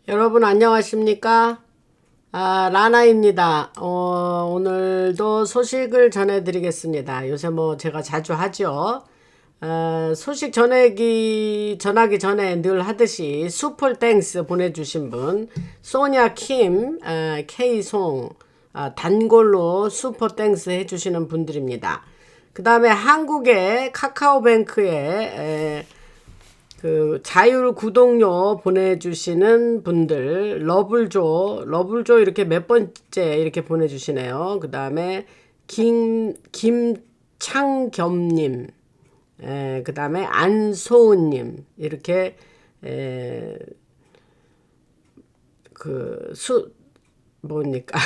여러분 안녕하십니까? 라나입니다. 오늘도 소식을 전해드리겠습니다. 요새 뭐 제가 자주 하죠. 소식 전하기 전에 늘 하듯이 슈퍼 땡스 보내주신 분, 소냐 킴, K송, 단골로 슈퍼 땡스 해주시는 분들입니다. 그 다음에 한국의 카카오뱅크에 그 자율 구독료 보내주시는 분들, 러블조 이렇게 몇 번째 이렇게 보내주시네요. 그 다음에 김창겸님, 그 다음에 안소은님 이렇게 뭡니까?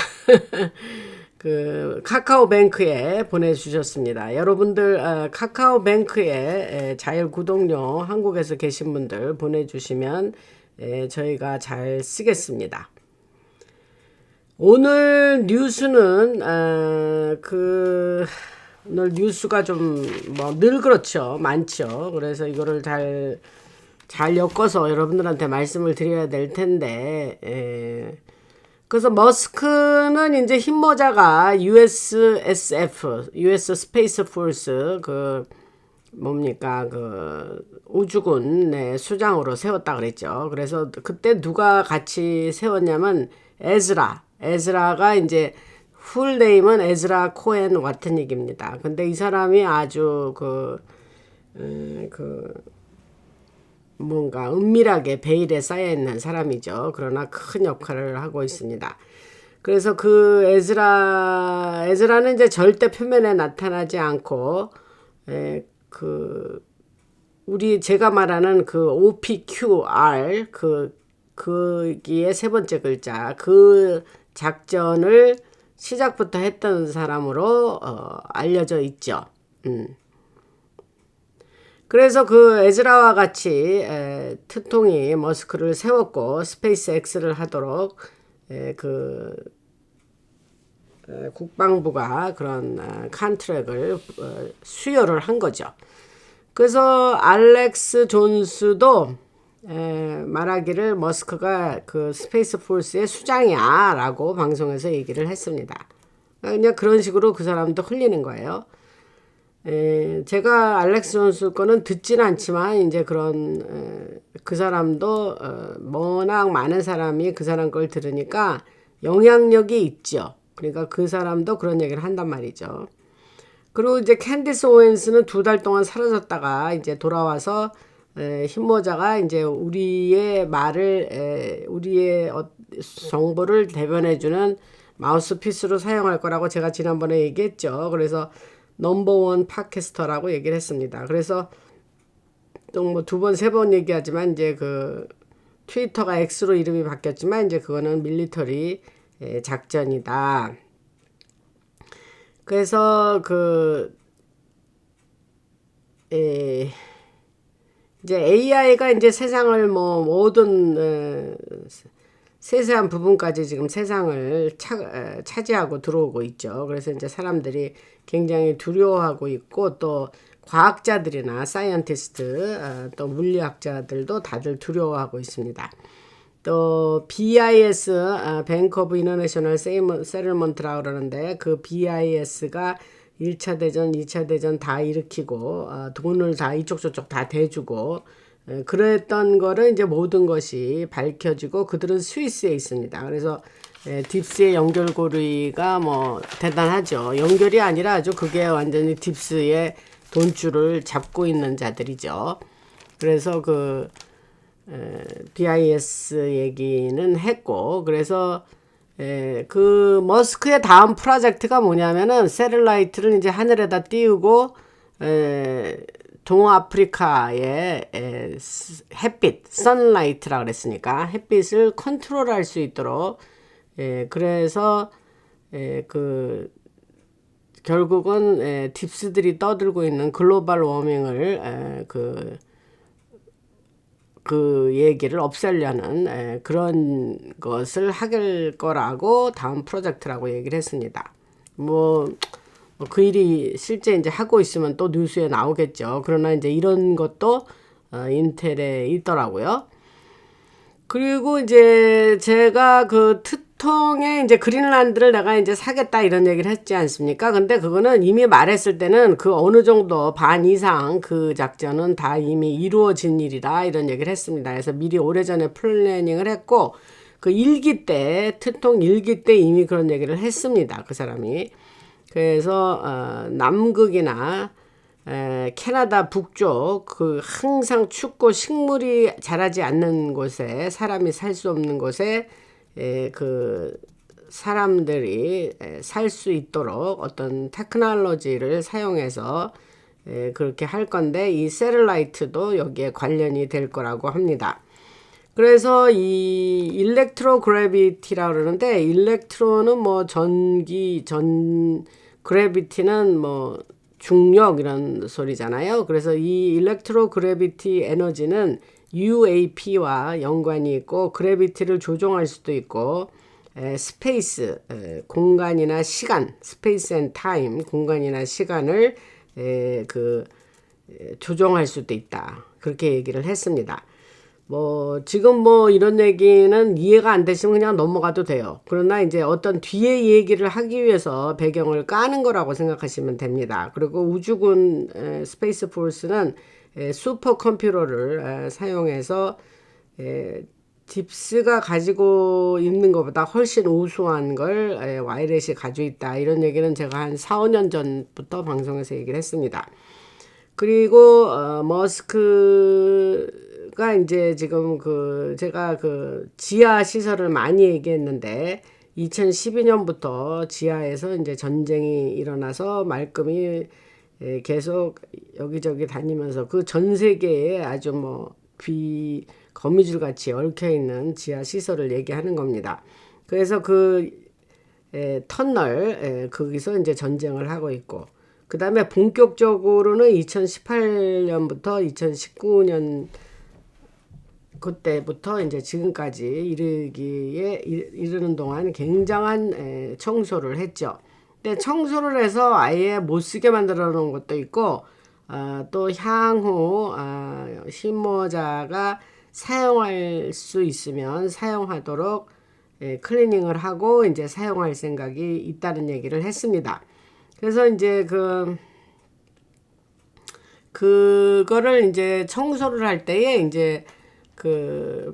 그 카카오뱅크에 보내주셨습니다. 여러분들 카카오뱅크에 자율 구독료 한국에서 계신 분들 보내주시면 저희가 잘 쓰겠습니다. 오늘 뉴스는 오늘 뉴스가 좀 뭐 늘 그렇죠, 많죠. 그래서 이거를 잘 엮어서 여러분들한테 말씀을 드려야 될 텐데. 그래서 머스크는 이제 흰모자가 USSF, US 스페이스 포스 뭡니까 우주군 수장으로 세웠다 그랬죠. 그래서 그때 누가 같이 세웠냐면 에즈라가 이제 풀네임은 에즈라 코엔 와트닉입니다. 근데 이 사람이 아주 뭔가 은밀하게 베일에 쌓여있는 사람이죠. 그러나 큰 역할을 하고 있습니다. 그래서 그 에즈라는 이제 절대 표면에 나타나지 않고 제가 말하는 그 OPQR 거기에 세 번째 글자 그 작전을 시작부터 했던 사람으로 알려져 있죠. 그래서 그 에즈라와 같이 트통이 머스크를 세웠고 스페이스X를 하도록 국방부가 그런 컨트랙을 수여를 한 거죠. 그래서 알렉스 존스도 말하기를 머스크가 그 스페이스 포스의 수장이야 라고 방송에서 얘기를 했습니다. 그냥 그런 식으로 그 사람도 흘리는 거예요. 제가 알렉스 존스 거는 듣진 않지만 이제 그 사람도 워낙 많은 사람이 그 사람 걸 들으니까 영향력이 있죠. 그러니까 그 사람도 그런 얘기를 한단 말이죠. 그리고 이제 캔디스 오웬스는 2달 동안 사라졌다가 이제 돌아와서 흰모자가 이제 우리의 정보를 대변해주는 마우스피스로 사용할 거라고 제가 지난번에 얘기했죠. 그래서 넘버원 팟캐스터라고 얘기를 했습니다. 그래서 또 뭐 2번, 3번 얘기하지만 이제 트위터가 X로 이름이 바뀌었지만 이제 그거는 밀리터리 작전이다. 그래서 이제 AI가 이제 세상을 모든 세세한 부분까지 지금 세상을 차지하고 들어오고 있죠. 그래서 이제 사람들이 굉장히 두려워하고 있고 또 과학자들이나 사이언티스트 또 물리학자들도 다들 두려워하고 있습니다. 또 BIS 뱅크 오브 인터내셔널 세틀먼트라고 그러는데 그 BIS가 1차 대전, 2차 대전 다 일으키고 돈을 다 이쪽 저쪽 다 대주고 그랬던 거를 이제 모든 것이 밝혀지고 그들은 스위스에 있습니다. 그래서 딥스의 연결고리가 뭐 대단하죠. 연결이 아니라 아주 그게 완전히 딥스의 돈줄을 잡고 있는 자들이죠. 그래서 BIS 얘기는 했고 그래서 머스크의 다음 프로젝트가 뭐냐면은 세틀라이트를 이제 하늘에다 띄우고 동아프리카의 햇빛, 선라이트라 그랬으니까 햇빛을 컨트롤할 수 있도록 그래서 결국은 딥스들이 떠들고 있는 글로벌 워밍을 그 얘기를 없애려는 그런 것을 할 거라고 다음 프로젝트라고 얘기를 했습니다. 그 일이 실제 이제 하고 있으면 또 뉴스에 나오겠죠. 그러나 이제 이런 것도 인텔에 있더라고요. 그리고 이제 제가 그 트통에 이제 그린란드를 내가 이제 사겠다 이런 얘기를 했지 않습니까? 근데 그거는 이미 말했을 때는 그 어느 정도 반 이상 그 작전은 다 이미 이루어진 일이다 이런 얘기를 했습니다. 그래서 미리 오래전에 플래닝을 했고 그 일기 때 트통 일기 때 이미 그런 얘기를 했습니다. 그 사람이. 그래서 남극이나 캐나다 북쪽 그 항상 춥고 식물이 자라지 않는 곳에 사람이 살 수 없는 곳에 그 사람들이 살 수 있도록 어떤 테크놀로지를 사용해서 그렇게 할 건데 이 세럴라이트도 여기에 관련이 될 거라고 합니다. 그래서 이 일렉트로 그래비티라고 그러는데 일렉트로는 뭐 전기 그래비티는 뭐 중력 이런 소리잖아요. 그래서 이 일렉트로 그래비티 에너지는 UAP와 연관이 있고 그래비티를 조종할 수도 있고 스페이스 공간이나 시간 스페이스 앤 타임 공간이나 시간을 조종할 수도 있다. 그렇게 얘기를 했습니다. 뭐 지금 뭐 이런 얘기는 이해가 안 되시면 그냥 넘어가도 돼요. 그러나 이제 어떤 뒤에 얘기를 하기 위해서 배경을 까는 거라고 생각하시면 됩니다. 그리고 우주군 스페이스 포스는 슈퍼 컴퓨터를 사용해서 딥스가 가지고 있는 것보다 훨씬 우수한 걸 와이렛이 가지고 있다. 이런 얘기는 제가 한 4, 5년 전부터 방송에서 얘기를 했습니다. 그리고 머스크가 이제 지금 제가 지하 시설을 많이 얘기했는데 2012년부터 지하에서 이제 전쟁이 일어나서 말끔히 계속 여기저기 다니면서 그 전 세계에 아주 뭐 거미줄 같이 얽혀 있는 지하 시설을 얘기하는 겁니다. 그래서 터널 거기서 이제 전쟁을 하고 있고 그 다음에 본격적으로는 2018년부터 2019년 그때부터 이제 지금까지 이르는 동안 굉장한 청소를 했죠. 근데 청소를 해서 아예 못 쓰게 만들어 놓은 것도 있고 또 향후 실무자가 사용할 수 있으면 사용하도록 클리닝을 하고 이제 사용할 생각이 있다는 얘기를 했습니다. 그래서 이제 그거를 이제 청소를 할 때에 이제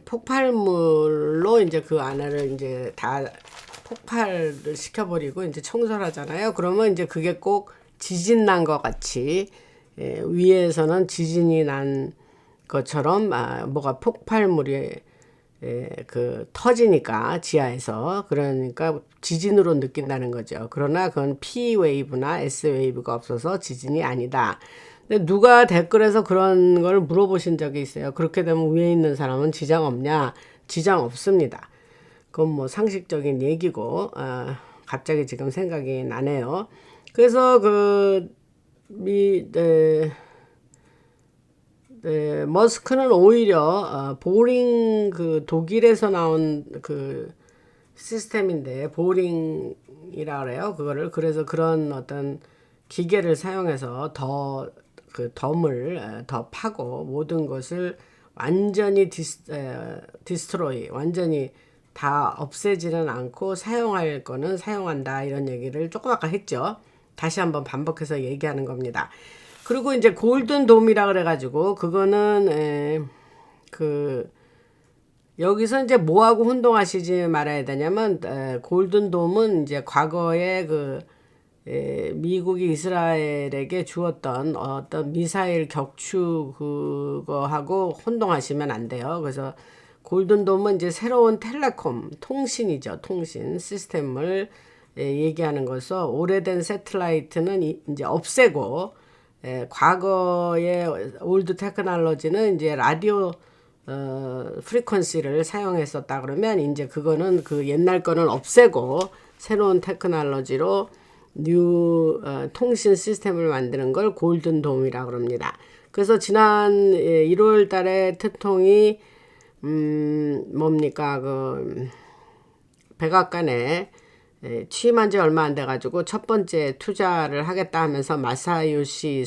폭발물로 이제 그 안을 이제 다 폭발을 시켜버리고 이제 청소를 하잖아요. 그러면 이제 그게 꼭 지진 난 것 같이 위에서는 지진이 난 것처럼 뭐가 폭발물이 터지니까 지하에서 그러니까 지진으로 느낀다는 거죠. 그러나 그건 P 웨이브나 S 웨이브가 없어서 지진이 아니다. 근데 누가 댓글에서 그런 걸 물어보신 적이 있어요. 그렇게 되면 위에 있는 사람은 지장 없냐? 지장 없습니다. 그건 뭐 상식적인 얘기고 갑자기 지금 생각이 나네요. 그래서 머스크는 오히려 보링 독일에서 나온 시스템인데 보링이라 그래요. 그거를 그래서 그런 어떤 기계를 사용해서 덤을 더 파고 모든 것을 완전히 디스트로이 완전히 다 없애지는 않고 사용할 거는 사용한다 이런 얘기를 조금 아까 했죠. 다시 한번 반복해서 얘기하는 겁니다. 그리고 이제 골든 돔이라 그래가지고 그거는 여기서 이제 뭐하고 혼동하시지 말아야 되냐면 골든 돔은 이제 과거에 미국이 이스라엘에게 주었던 어떤 미사일 격추 그거하고 혼동하시면 안 돼요. 그래서 골든돔은 이제 새로운 통신이죠. 통신 시스템을 얘기하는 것서 오래된 새틀라이트는 이제 없애고 과거의 올드 테크놀로지는 이제 라디오 프리퀀시를 사용했었다 그러면 이제 그거는 옛날 거는 없애고 새로운 테크놀로지로 뉴 통신 시스템을 만드는 걸 골든돔이라고 그럽니다. 그래서 지난 1월 달에 트통이 뭡니까 백악관에 취임한 지 얼마 안 돼가지고 첫 번째 투자를 하겠다 하면서 마사요시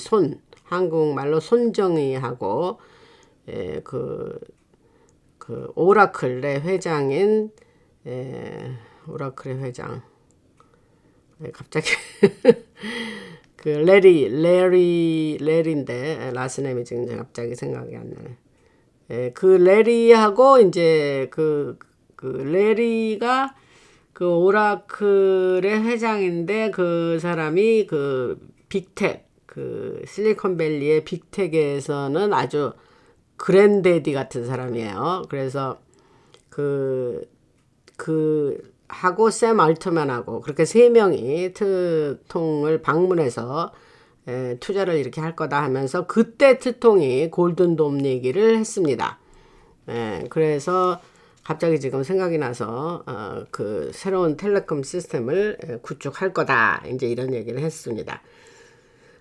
한국말로 손정희하고 그 오라클의 회장인 오라클의 회장 갑자기 그 레리인데 라스네임이 지금 갑자기 생각이 안 나네. 그 레리하고 이제 그 레리가 그 오라클의 회장인데 그 사람이 그 빅텍 그 실리콘밸리의 빅텍에서는 아주 그랜데디 같은 사람이에요. 그래서 하고 샘 알트만하고 그렇게 세 명이 트통을 방문해서 투자를 이렇게 할 거다 하면서 그때 트통이 골든돔 얘기를 했습니다. 그래서 갑자기 지금 생각이 나서 그 새로운 텔레콤 시스템을 구축할 거다 이제 이런 얘기를 했습니다.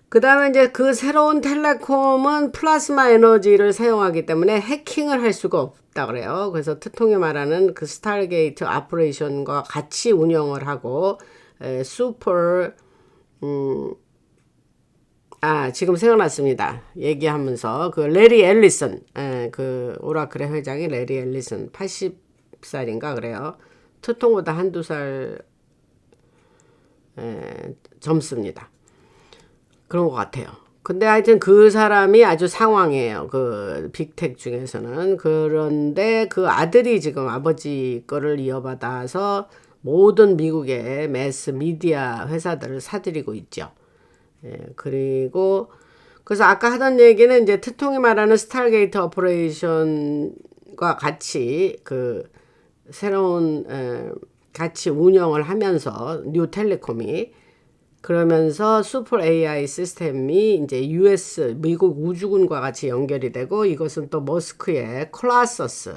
그 다음에 이제 그 새로운 텔레콤은 플라즈마 에너지를 사용하기 때문에 해킹을 할 수가 없다 그래요. 그래서 트통이 말하는 그 스타게이트 오퍼레이션과 같이 운영을 하고 지금 생각났습니다. 얘기하면서 그 레리 앨리슨 그 오라클의 회장이 레리 앨리슨 80살인가 그래요. 트통보다 한두 살 젊습니다. 그런 것 같아요. 근데 하여튼 그 사람이 아주 상왕이에요. 그 빅텍 중에서는. 그런데 그 아들이 지금 아버지 거를 이어받아서 모든 미국의 매스 미디어 회사들을 사들이고 있죠. 그리고 그래서 아까 하던 얘기는 이제 트통이 말하는 스타게이트 오퍼레이션과 같이 그 새로운 같이 운영을 하면서 뉴텔레콤이 그러면서 슈퍼 AI 시스템이 이제 US 미국 우주군과 같이 연결이 되고 이것은 또 머스크의 콜라서스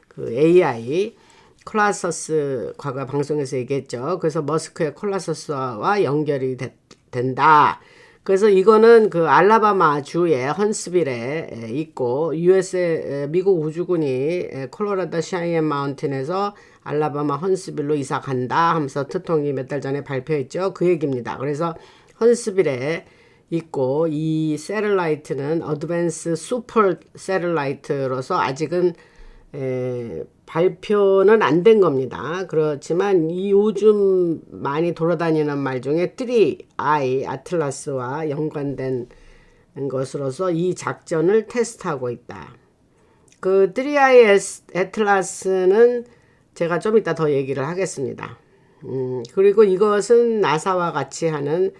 그 AI 콜라서스 과거 방송에서 얘기했죠. 그래서 머스크의 콜라서스와 연결이 된다. 그래서 이거는 그 알라바마 주의 헌스빌에 있고 USA 미국 우주군이 콜로라도 샤이엔 마운틴에서 알라바마 헌스빌로 이사 간다 하면서 트통이 몇 달 전에 발표했죠. 그 얘기입니다. 그래서 헌스빌에 있고 이 세틀라이트는 어드밴스 슈퍼 세틀라이트로서 아직은 발표는 안 된 겁니다. 그렇지만 이 요즘 많이 돌아다니는 말 중에 3I 아틀라스와 연관된 것으로서 이 작전을 테스트하고 있다. 그 3I 아틀라스는 제가 좀 이따 더 얘기를 하겠습니다. 그리고 이것은 나사와 같이 하는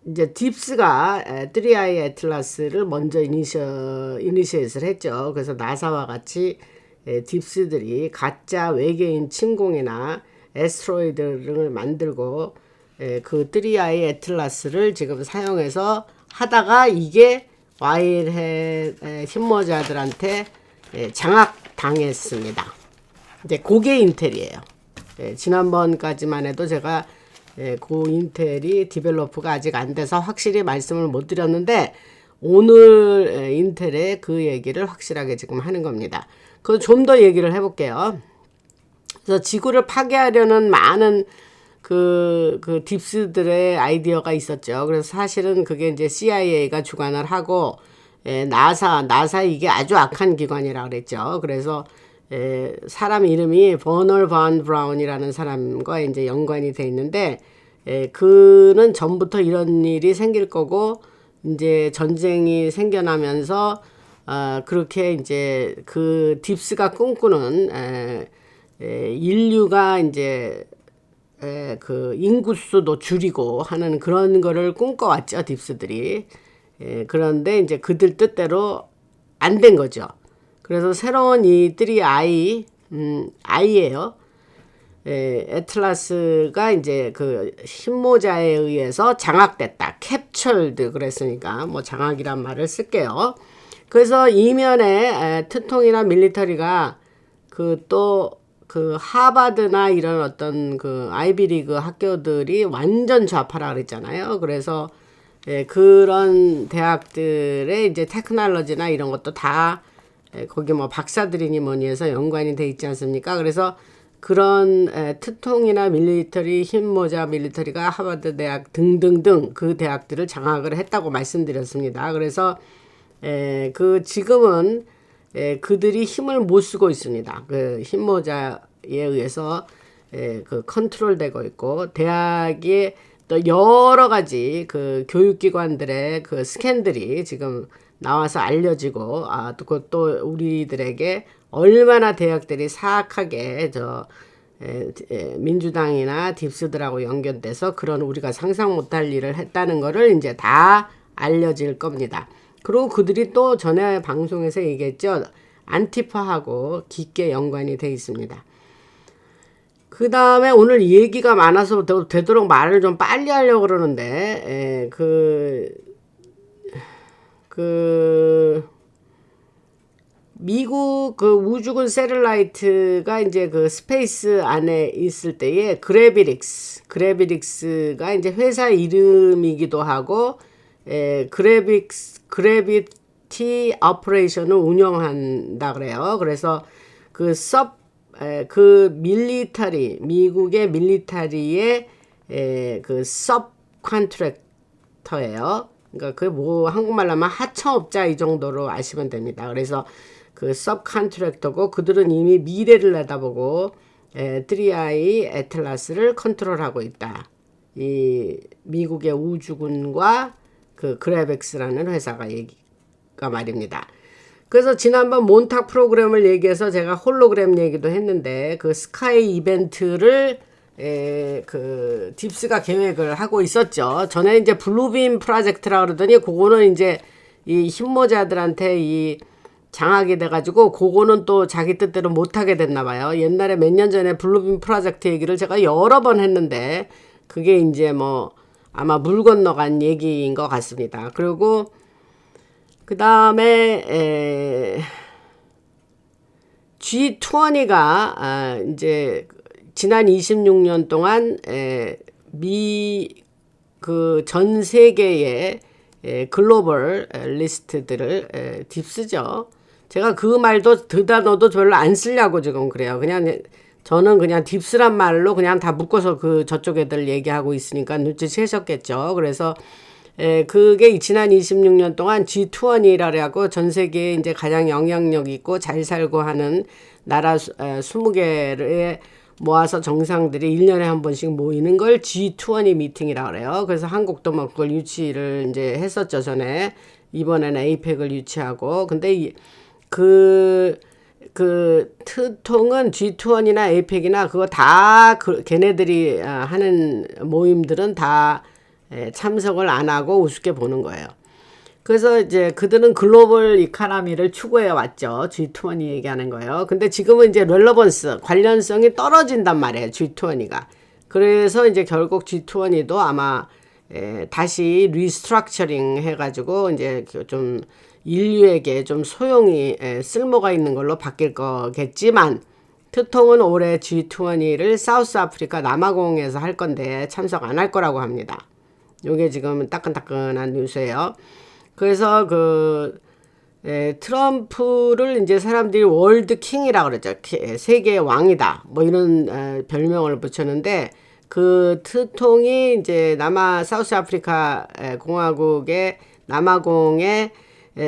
이제 딥스가 3I 애틀라스를 먼저 이니시에이트를 했죠. 그래서 나사와 같이 딥스들이 가짜 외계인 침공이나 애스트로이드를 만들고 그 3I 애틀라스를 지금 사용해서 하다가 이게 와일헤드 힘모자들한테 장악당했습니다. 이제 그게 인텔이에요. 지난번까지만 해도 제가 그 인텔이 디벨로프가 아직 안 돼서 확실히 말씀을 못 드렸는데 오늘 인텔의 그 얘기를 확실하게 지금 하는 겁니다. 그래서 좀 더 얘기를 해볼게요. 그래서 지구를 파괴하려는 많은 그 딥스들의 아이디어가 있었죠. 그래서 사실은 그게 이제 CIA가 주관을 하고 나사 이게 아주 악한 기관이라 그랬죠. 그래서 사람 이름이 버널 반 브라운이라는 사람과 이제 연관이 돼 있는데 그는 전부터 이런 일이 생길 거고 이제 전쟁이 생겨나면서 그렇게 이제 그 딥스가 꿈꾸는 인류가 이제 그 인구수도 줄이고 하는 그런 거를 꿈꿔왔죠, 딥스들이. 그런데 이제 그들 뜻대로 안 된 거죠. 그래서 새로운 이들이 I예요. 애틀라스가 이제 그 힘모자에 의해서 장악됐다. 캡처드 그랬으니까 뭐 장악이란 말을 쓸게요. 그래서 이면에 트통이나 밀리터리가 그 하버드나 이런 어떤 그 아이비리그 학교들이 완전 좌파라 그랬잖아요. 그래서 그런 대학들의 이제 테크놀로지나 이런 것도 다 거기 뭐 박사들이니 뭐니 해서 연관이 돼 있지 않습니까? 그래서 그런 트통이나 밀리터리, 흰모자 밀리터리가 하버드 대학 등등등 그 대학들을 장악을 했다고 말씀드렸습니다. 그래서 지금은 그들이 힘을 못 쓰고 있습니다. 그 흰모자에 의해서 그 컨트롤되고 있고, 대학의 또 여러 가지 그 교육기관들의 그 스캔들이 지금 나와서 알려지고, 또 우리들에게 얼마나 대학들이 사악하게 민주당이나 딥스들하고 연결돼서 그런 우리가 상상 못할 일을 했다는 거를 이제 다 알려질 겁니다. 그리고 그들이 또 전에 방송에서 얘기했죠. 안티파하고 깊게 연관이 돼 있습니다. 그 다음에 오늘 얘기가 많아서 되도록 말을 좀 빨리 하려고 그러는데, 미국 그 우주군 세틀라이트가 이제 그 스페이스 안에 있을 때에 그래비릭스가 이제 회사 이름이기도 하고, 그래비티 오퍼레이션을 운영한다 그래요. 그래서 미국의 밀리터리의 그 섭 컨트랙터예요. 그러니까 그 뭐 한국말로 하면 하청업자 이 정도로 아시면 됩니다. 그래서 그 섭 컨트랙터고, 그들은 이미 미래를 내다보고 3I 애틀라스를 컨트롤하고 있다. 이 미국의 우주군과 그 그래벡스라는 회사가 말입니다. 그래서 지난번 몬탁 프로그램을 얘기해서 제가 홀로그램 얘기도 했는데, 그 스카이 이벤트를 그 딥스가 계획을 하고 있었죠. 전에 이제 블루빔 프로젝트라 그러더니 그거는 이제 이 흰모자들한테 이 장악이 돼가지고 그거는 또 자기 뜻대로 못하게 됐나 봐요. 옛날에 몇 년 전에 블루빔 프로젝트 얘기를 제가 여러 번 했는데 그게 이제 뭐 아마 물 건너간 얘기인 것 같습니다. 그리고 그 다음에 G20가 이제 지난 26년 동안 그 전 세계의 글로벌 리스트들을 딥스죠. 제가 그 말도 단어도 별로 안 쓰려고 지금 그래요. 저는 그냥 딥스란 말로 그냥 다 묶어서 그 저쪽 애들 얘기하고 있으니까 눈치채셨겠죠. 그래서 그게 지난 26년 동안 G20이라고 전 세계에 이제 가장 영향력 있고 잘 살고 하는 나라 20개를 모아서 정상들이 1년에 한 번씩 모이는 걸 G20 미팅이라고 그래요. 그래서 한국도 뭐 그걸 유치를 이제 했었죠, 전에. 이번에는 에이펙을 유치하고. 근데 그 트통은 G20이나 에이펙이나 그거 다 걔네들이 하는 모임들은 다 참석을 안 하고 우습게 보는 거예요. 그래서 이제 그들은 글로벌 이코노미를 추구해 왔죠. G20 얘기하는 거예요. 근데 지금은 이제 렐러번스, 관련성이 떨어진단 말이에요. G20가. 그래서 이제 결국 G20도 아마 다시 리스트럭처링 해가지고 이제 좀 인류에게 좀 소용이 쓸모가 있는 걸로 바뀔 거겠지만, 트통은 올해 G20를 사우스 아프리카 남아공에서 할 건데 참석 안 할 거라고 합니다. 요게 지금 따끈따끈한 뉴스예요. 그래서 트럼프를 이제 사람들이 월드 킹이라고 그러죠. 세계의 왕이다. 뭐 이런 별명을 붙였는데, 그 트통이 이제 사우스 아프리카 공화국의 남아공에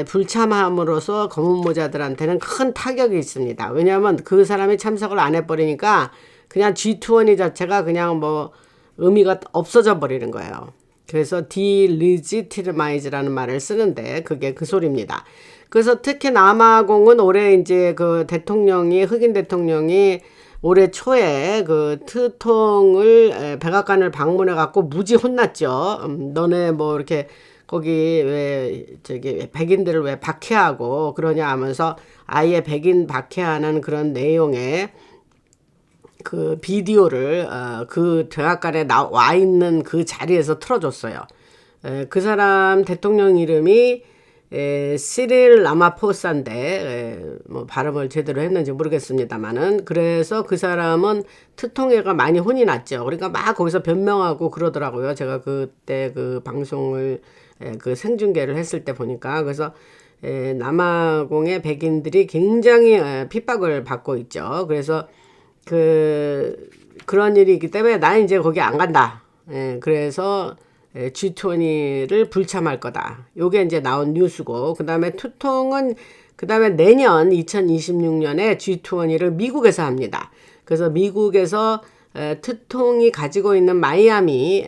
불참함으로써 검은 모자들한테는 큰 타격이 있습니다. 왜냐하면 그 사람이 참석을 안 해버리니까 그냥 G20 자체가 그냥 뭐 의미가 없어져 버리는 거예요. 그래서 delegitimize라는 말을 쓰는데 그게 그 소리입니다. 그래서 특히 남아공은 올해 이제 그 흑인 대통령이 올해 초에 그 트통을 백악관을 방문해 갖고 무지 혼났죠. 너네 뭐 이렇게 거기 왜 백인들을 왜 박해하고 그러냐 하면서 아예 백인 박해하는 그런 내용의 그 비디오를 그 백악관에 와 있는 그 자리에서 틀어줬어요. 그 사람 대통령 이름이 시릴 라마포사인데 뭐 발음을 제대로 했는지 모르겠습니다만은, 그래서 그 사람은 트통에가 많이 혼이 났죠. 그러니까 막 거기서 변명하고 그러더라고요. 제가 그때 그 방송을 그 생중계를 했을 때 보니까. 그래서 남아공의 백인들이 굉장히 핍박을 받고 있죠. 그래서 그런 일이 있기 때문에 나는 이제 거기 안 간다. 그래서 G20를 불참할 거다. 요게 이제 나온 뉴스고, 그 다음에 투통은 그 다음에 내년 2026년에 G20를 미국에서 합니다. 그래서 미국에서 투통이 가지고 있는 마이아미에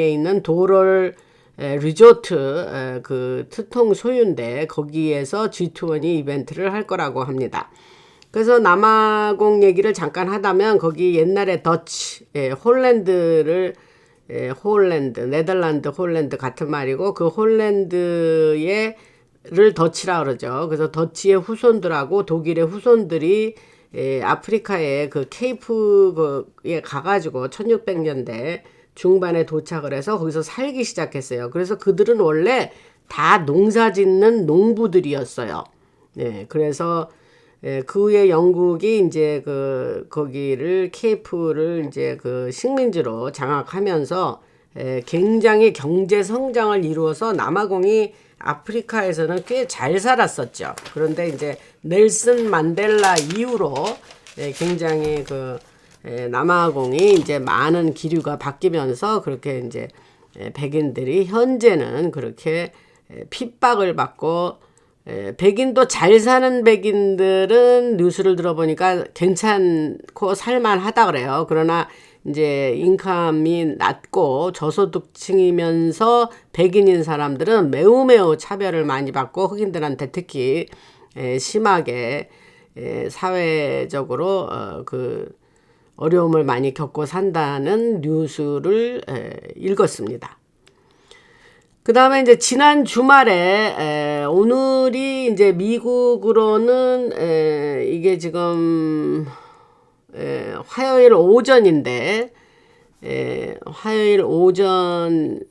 있는 도롤 리조트 그 투통 소유인데 거기에서 G20 이벤트를 할 거라고 합니다. 그래서 남아공 얘기를 잠깐 하다면 거기 옛날에 더치, 홀랜드를 네덜란드, 홀랜드 같은 말이고 그 홀랜드의 를 더치라 그러죠. 그래서 더치의 후손들하고 독일의 후손들이 아프리카의 그 케이프에 가가지고 1600년대 중반에 도착을 해서 거기서 살기 시작했어요. 그래서 그들은 원래 다 농사 짓는 농부들이었어요. 네, 그래서 그 후에 영국이 이제 거기를 케이프를 이제 그 식민지로 장악하면서 굉장히 경제 성장을 이루어서 남아공이 아프리카에서는 꽤 잘 살았었죠. 그런데 이제 넬슨 만델라 이후로 굉장히 남아공이 이제 많은 기류가 바뀌면서 그렇게 이제 백인들이 현재는 그렇게 핍박을 받고 백인도 잘 사는 백인들은 뉴스를 들어보니까 괜찮고 살만하다 그래요. 그러나 이제 인컴이 낮고 저소득층이면서 백인인 사람들은 매우 차별을 많이 받고 흑인들한테 특히 심하게 사회적으로 그 어려움을 많이 겪고 산다는 뉴스를 읽었습니다. 그 다음에 이제 지난 주말에 오늘이 이제 미국으로는 이게 지금 화요일 오전인데 화요일 오전인데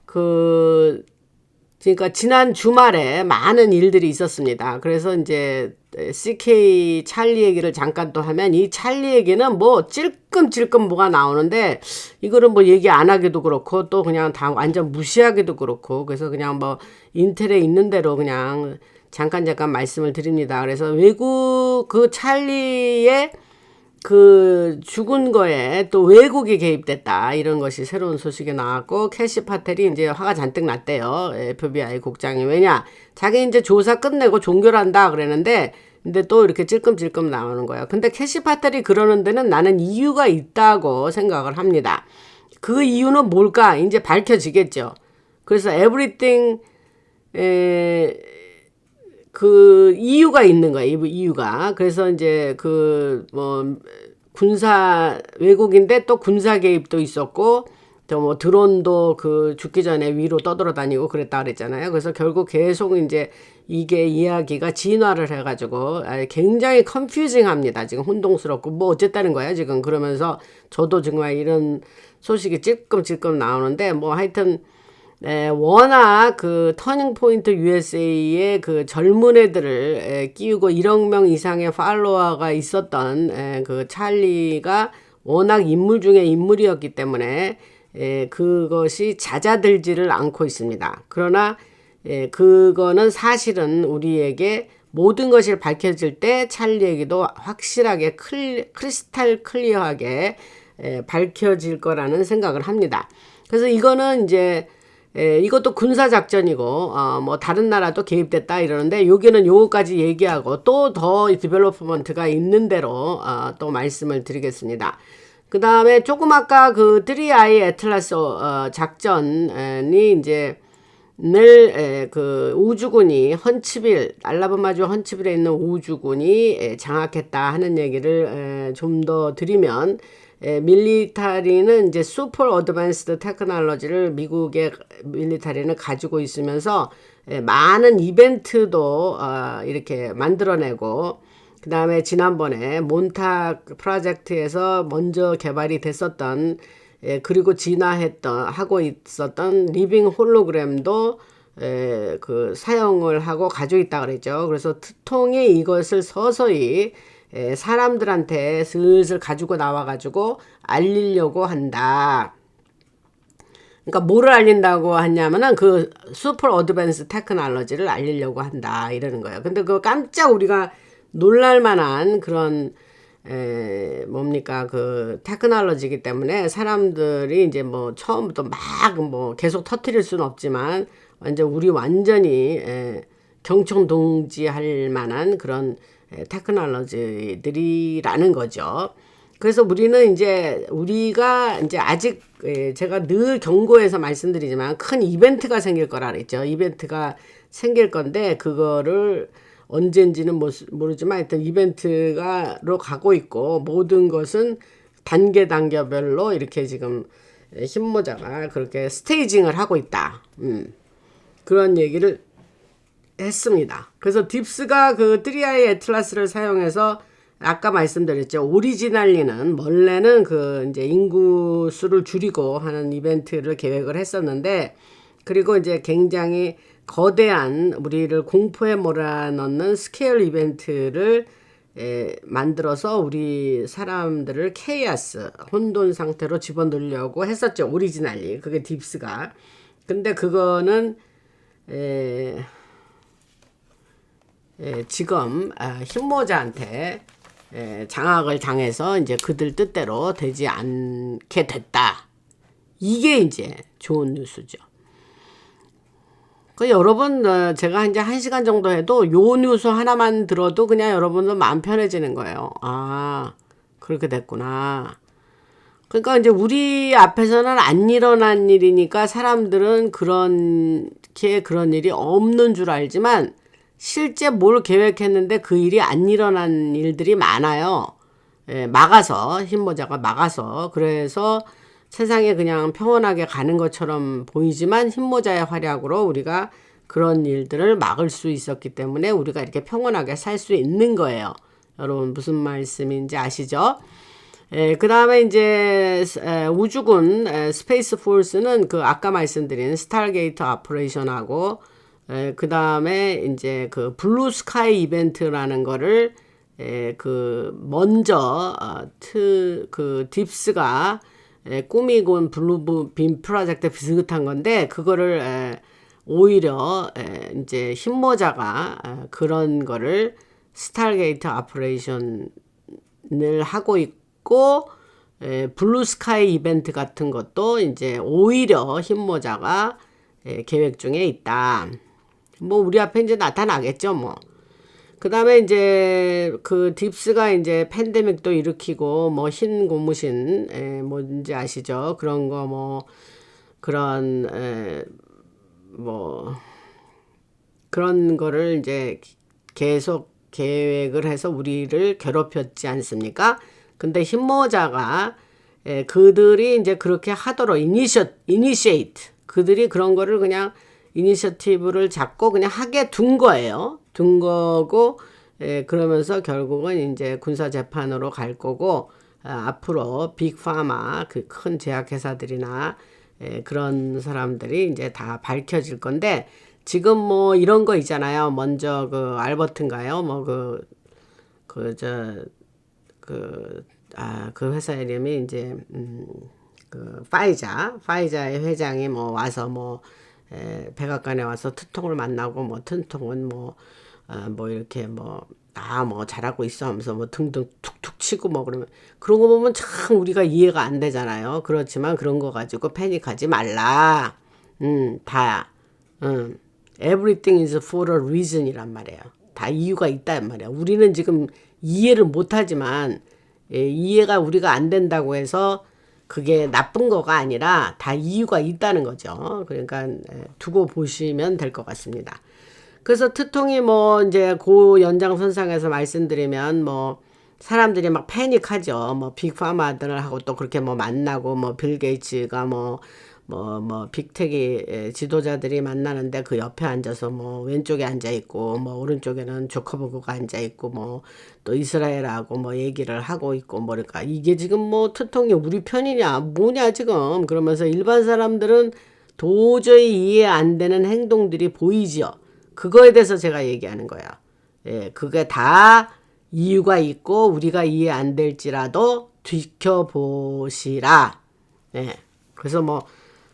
그러니까 지난 주말에 많은 일들이 있었습니다. 그래서 이제 CK 찰리 얘기를 잠깐 또 하면 이 찰리 얘기는 뭐 찔끔찔끔 뭐가 나오는데 이거를 뭐 얘기 안 하기도 그렇고 또 그냥 다 완전 무시하기도 그렇고 그래서 그냥 뭐 인텔에 있는 대로 그냥 잠깐 말씀을 드립니다. 그래서 외국 그 찰리의 그 죽은 거에 또 외국이 개입됐다 이런 것이 새로운 소식이 나왔고 캐시 파텔이 이제 화가 잔뜩 났대요. FBI 국장이. 왜냐 자기 이제 조사 끝내고 종결한다 그랬는데 근데 또 이렇게 찔끔찔끔 나오는 거야. 근데 캐시 파텔이 그러는 데는 나는 이유가 있다고 생각을 합니다. 그 이유는 뭘까 이제 밝혀지겠죠. 그래서 everything 그 이유가 있는 거예요. 이유가. 그래서 이제 군사 외국인데 또 군사 개입도 있었고 또 뭐 드론도 그 죽기 전에 위로 떠돌아 다니고 그랬다 그랬잖아요. 그래서 결국 계속 이제 이게 이야기가 진화를 해가지고 굉장히 컨퓨징합니다. 지금 혼동스럽고 뭐 어쨌다는 거야 지금. 그러면서 저도 정말 이런 소식이 찔끔찔끔 나오는데 뭐 하여튼 워낙 그 터닝 포인트 USA의 그 젊은 애들을 끼우고 1억 명 이상의 팔로워가 있었던 그 찰리가 워낙 인물 중에 인물이었기 때문에 그것이 잦아들지를 않고 있습니다. 그러나 그거는 사실은 우리에게 모든 것이 밝혀질 때 찰리 얘기도 확실하게 크리스탈 클리어하게 밝혀질 거라는 생각을 합니다. 그래서 이거는 이제 이것도 군사작전이고 뭐 다른 나라도 개입됐다 이러는데 여기는 요거까지 얘기하고 또 더 디벨로프먼트가 있는 대로 또 말씀을 드리겠습니다. 그 다음에 조금 아까 그 3I 애틀라스 작전이 이제 늘 그 우주군이 알라바마주 헌치빌에 있는 우주군이 장악했다 하는 얘기를 좀 더 드리면 밀리타리는 이제 슈퍼 어드밴스드 테크놀로지를 미국의 밀리타리는 가지고 있으면서 많은 이벤트도 이렇게 만들어내고 그 다음에 지난번에 몬탁 프로젝트에서 먼저 개발이 됐었던 그리고 하고 있었던 리빙 홀로그램도 그 사용을 하고 가지고 있다 그랬죠. 그래서 투통이 이것을 서서히 사람들한테 슬슬 가지고 나와가지고 알리려고 한다. 그러니까 뭐를 알린다고 하냐면은 그 슈퍼 어드밴스 테크놀로지를 알리려고 한다 이러는 거예요. 근데 그거 깜짝 우리가 놀랄만한 그런 뭡니까 그 테크놀로지이기 때문에 사람들이 이제 뭐 처음부터 막 뭐 계속 터뜨릴 수는 없지만 우리 완전히 경청동지할 만한 그런 테크놀로지들이라는 거죠. 그래서 우리가 이제 아직 제가 늘 경고해서 말씀드리지만 큰 이벤트가 생길 거라 그랬죠. 이벤트가 생길 건데 그거를 언젠지는 모르지만 하여튼 이벤트가로 가고 있고 모든 것은 단계별로 이렇게 지금 흰모자가 그렇게 스테이징을 하고 있다. 그런 얘기를 했습니다. 그래서 딥스가 그 3i 애틀라스를 사용해서 아까 말씀드렸죠. 오리지널리는 원래는 그 이제 인구 수를 줄이고 하는 이벤트를 계획을 했었는데 그리고 이제 굉장히 거대한 우리를 공포에 몰아넣는 스케일 이벤트를 만들어서 우리 사람들을 케이아스 혼돈 상태로 집어넣으려고 했었죠. 오리지널리 그게 딥스가. 근데 그거는 지금 흰모자한테 장악을 당해서 이제 그들 뜻대로 되지 않게 됐다. 이게 이제 좋은 뉴스죠. 그 여러분 제가 이제 1시간 정도 해도 요 뉴스 하나만 들어도 그냥 여러분도 마음 편해지는 거예요. 아 그렇게 됐구나. 그러니까 이제 우리 앞에서는 안 일어난 일이니까 사람들은 그런 일이 없는 줄 알지만 실제 뭘 계획했는데 그 일이 안 일어난 일들이 많아요. 막아서 흰모자가 막아서 그래서 세상에 그냥 평온하게 가는 것처럼 보이지만 흰모자의 활약으로 우리가 그런 일들을 막을 수 있었기 때문에 우리가 이렇게 평온하게 살 수 있는 거예요. 여러분 무슨 말씀인지 아시죠? 그 다음에 이제 우주군 스페이스 포스는 그 아까 말씀드린 스타게이트 오퍼레이션하고 그 다음에 이제 그 블루 스카이 이벤트라는 거를 그 먼저 그 딥스가 꾸미고 온 블루 빔 프로젝트 비슷한 건데 그거를 오히려 이제 흰모자가 그런 거를 스타게이트 오퍼레이션을 하고 있고 블루 스카이 이벤트 같은 것도 이제 오히려 흰모자가 계획 중에 있다. 뭐 우리 앞에 이제 나타나겠죠 뭐. 그 다음에 이제 그 딥스가 이제 팬데믹도 일으키고 뭐 흰 고무신 뭔지 아시죠? 그런 거 뭐 그런 뭐 그런 거를 이제 계속 계획을 해서 우리를 괴롭혔지 않습니까? 근데 흰모자가 그들이 이제 그렇게 하도록 이니시에이트 그들이 그런 거를 그냥 이니셔티브를 잡고 그냥 하게 둔 거예요. 둔 거고 그러면서 결국은 이제 군사 재판으로 갈 거고 앞으로 빅파마 그 큰 제약회사들이나 그런 사람들이 이제 다 밝혀질 건데 지금 뭐 이런 거 있잖아요. 먼저 그 알버트인가요? 뭐 그 회사 이름이 이제 그 파이자의 회장이 뭐 와서 뭐 백악관에 와서 트통을 만나고 뭐 트통은 뭐 이렇게 뭐 잘하고 있어 하면서 뭐 등등 툭툭 치고 뭐 그러면 그런 거 보면 참 우리가 이해가 안 되잖아요. 그렇지만 그런 거 가지고 패닉하지 말라. Everything is for a reason이란 말이에요. 다 이유가 있단 말이야. 우리는 지금 이해를 못하지만 이해가 우리가 안 된다고 해서 그게 나쁜 거가 아니라 다 이유가 있다는 거죠. 그러니까 두고 보시면 될 것 같습니다. 그래서 트통이 뭐 이제 그 연장선상에서 말씀드리면 뭐 사람들이 막 패닉하죠. 뭐 빅파마들하고 또 그렇게 뭐 만나고 뭐 빌 게이츠가 뭐 빅테크 지도자들이 만나는데 그 옆에 앉아서 뭐 왼쪽에 앉아 있고 뭐 오른쪽에는 조커버그가 앉아 있고 뭐 또 이스라엘하고 뭐 얘기를 하고 있고 뭐 그러니까 이게 지금 뭐 트통이 우리 편이냐 뭐냐 지금 그러면서 일반 사람들은 도저히 이해 안 되는 행동들이 보이죠. 그거에 대해서 제가 얘기하는 거예요. 그게 다 이유가 있고 우리가 이해 안 될지라도 지켜보시라. 그래서 뭐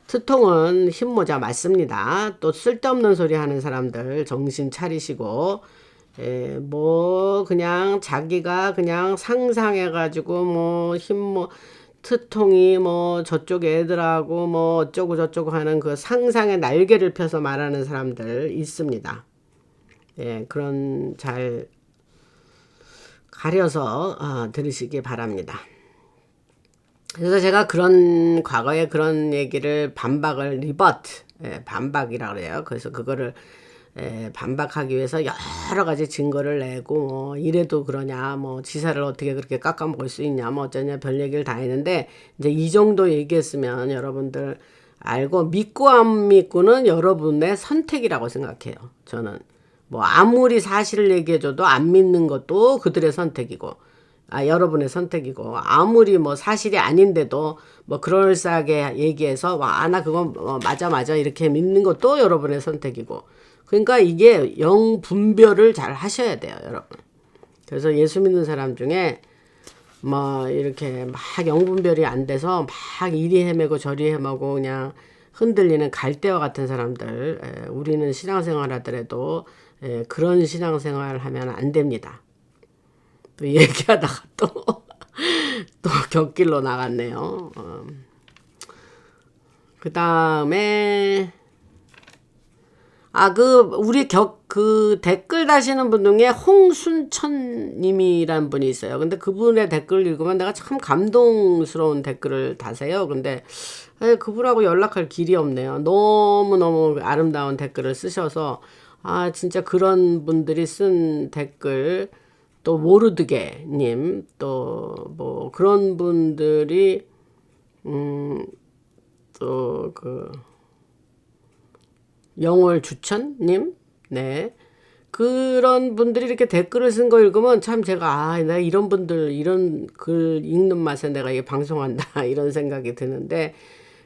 트통은 흰모자 맞습니다. 또 쓸데없는 소리 하는 사람들 정신 차리시고 뭐 그냥 자기가 그냥 상상해가지고 뭐 트통이 뭐 저쪽 애들하고 뭐 어쩌고 저쩌고 하는 그 상상의 날개를 펴서 말하는 사람들 있습니다. 그런 잘 가려서 들으시기 바랍니다. 그래서 제가 그런 과거에 그런 얘기를 반박을 반박이라 그래요. 그래서 그거를 반박하기 위해서 여러 가지 증거를 내고 뭐 이래도 그러냐 뭐 지사를 어떻게 그렇게 깎아먹을 수 있냐 뭐 어쩌냐 별 얘기를 다 했는데 이제 이 정도 얘기했으면 여러분들 알고 믿고 안 믿고는 여러분의 선택이라고 생각해요. 저는 뭐 아무리 사실을 얘기해줘도 안 믿는 것도 그들의 선택이고 여러분의 선택이고 아무리 뭐 사실이 아닌데도 뭐 그럴싸하게 얘기해서 나 그건 맞아 이렇게 믿는 것도 여러분의 선택이고 그러니까 이게 영 분별을 잘 하셔야 돼요, 여러분. 그래서 예수 믿는 사람 중에 뭐 이렇게 막 영분별이 안 돼서 막 이리 헤매고 저리 헤매고 그냥 흔들리는 갈대와 같은 사람들 우리는 신앙생활 하더라도 그런 신앙생활 하면 안 됩니다. 또 얘기하다가 또 곁길로 나갔네요. 그 다음에 우리 그 댓글 다시는 분 중에 홍순천 님이란 분이 있어요. 근데 그분의 댓글 읽으면 내가 참 감동스러운 댓글을 다세요. 근데 그분하고 연락할 길이 없네요. 너무너무 아름다운 댓글을 쓰셔서 진짜 그런 분들이 쓴 댓글 또 모르드게 님 또 뭐 그런 분들이 또 그 영월 주천님 그런 분들이 이렇게 댓글을 쓴 거 읽으면 참 제가 내가 이런 분들 이런 글 읽는 맛에 내가 이게 방송한다 이런 생각이 드는데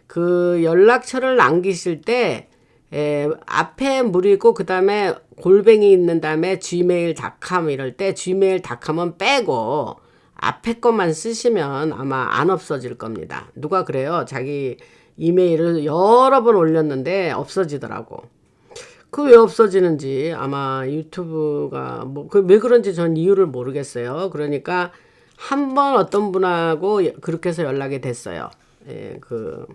그 연락처를 남기실 때 앞에 물이고 그 다음에 골뱅이 있는 다음에 gmail.com 이럴 때 gmail.com은 빼고 앞에 것만 쓰시면 아마 안 없어질 겁니다. 누가 그래요? 자기 이메일을 여러 번 올렸는데 없어지더라고. 그 왜 없어지는지 아마 유튜브가 왜 그런지 전 이유를 모르겠어요. 그러니까 한 번 어떤 분하고 그렇게 해서 연락이 됐어요. 그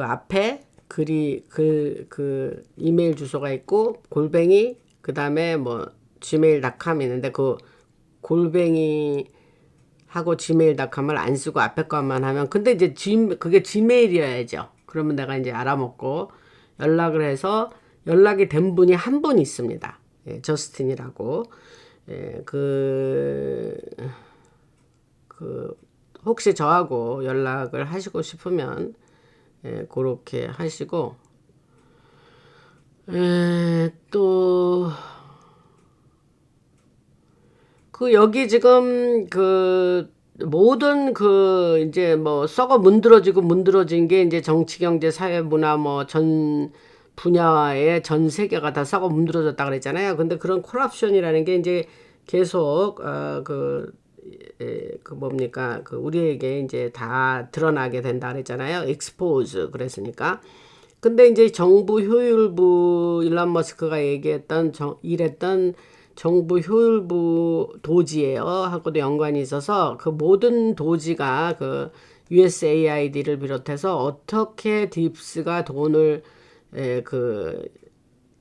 앞에 그 이메일 주소가 있고 골뱅이 그 다음에 뭐 gmail.com 있는데 그 골뱅이 하고 gmail.com을 안 쓰고 앞에 것만 하면 근데 이제 그게 gmail이어야죠. 그러면 내가 이제 알아먹고 연락을 해서 연락이 된 분이 한 분 있습니다. 저스틴이라고 혹시 저하고 연락을 하시고 싶으면 그렇게 하시고 또 여기 지금 모든 이제 뭐 썩어 문드러진 게 이제 정치, 경제, 사회, 문화 뭐 전 분야의 전 세계가 다 썩어 문드러졌다 그랬잖아요. 근데 그런 콜랍션이라는 게 이제 계속 우리에게 이제 다 드러나게 된다 그랬잖아요. expose 그랬으니까. 근데 이제 정부 효율부 일론 머스크가 일했던 정부 효율부 도지예요 하고도 연관이 있어서 그 모든 도지가 그 USAID를 비롯해서 어떻게 딥스가 돈을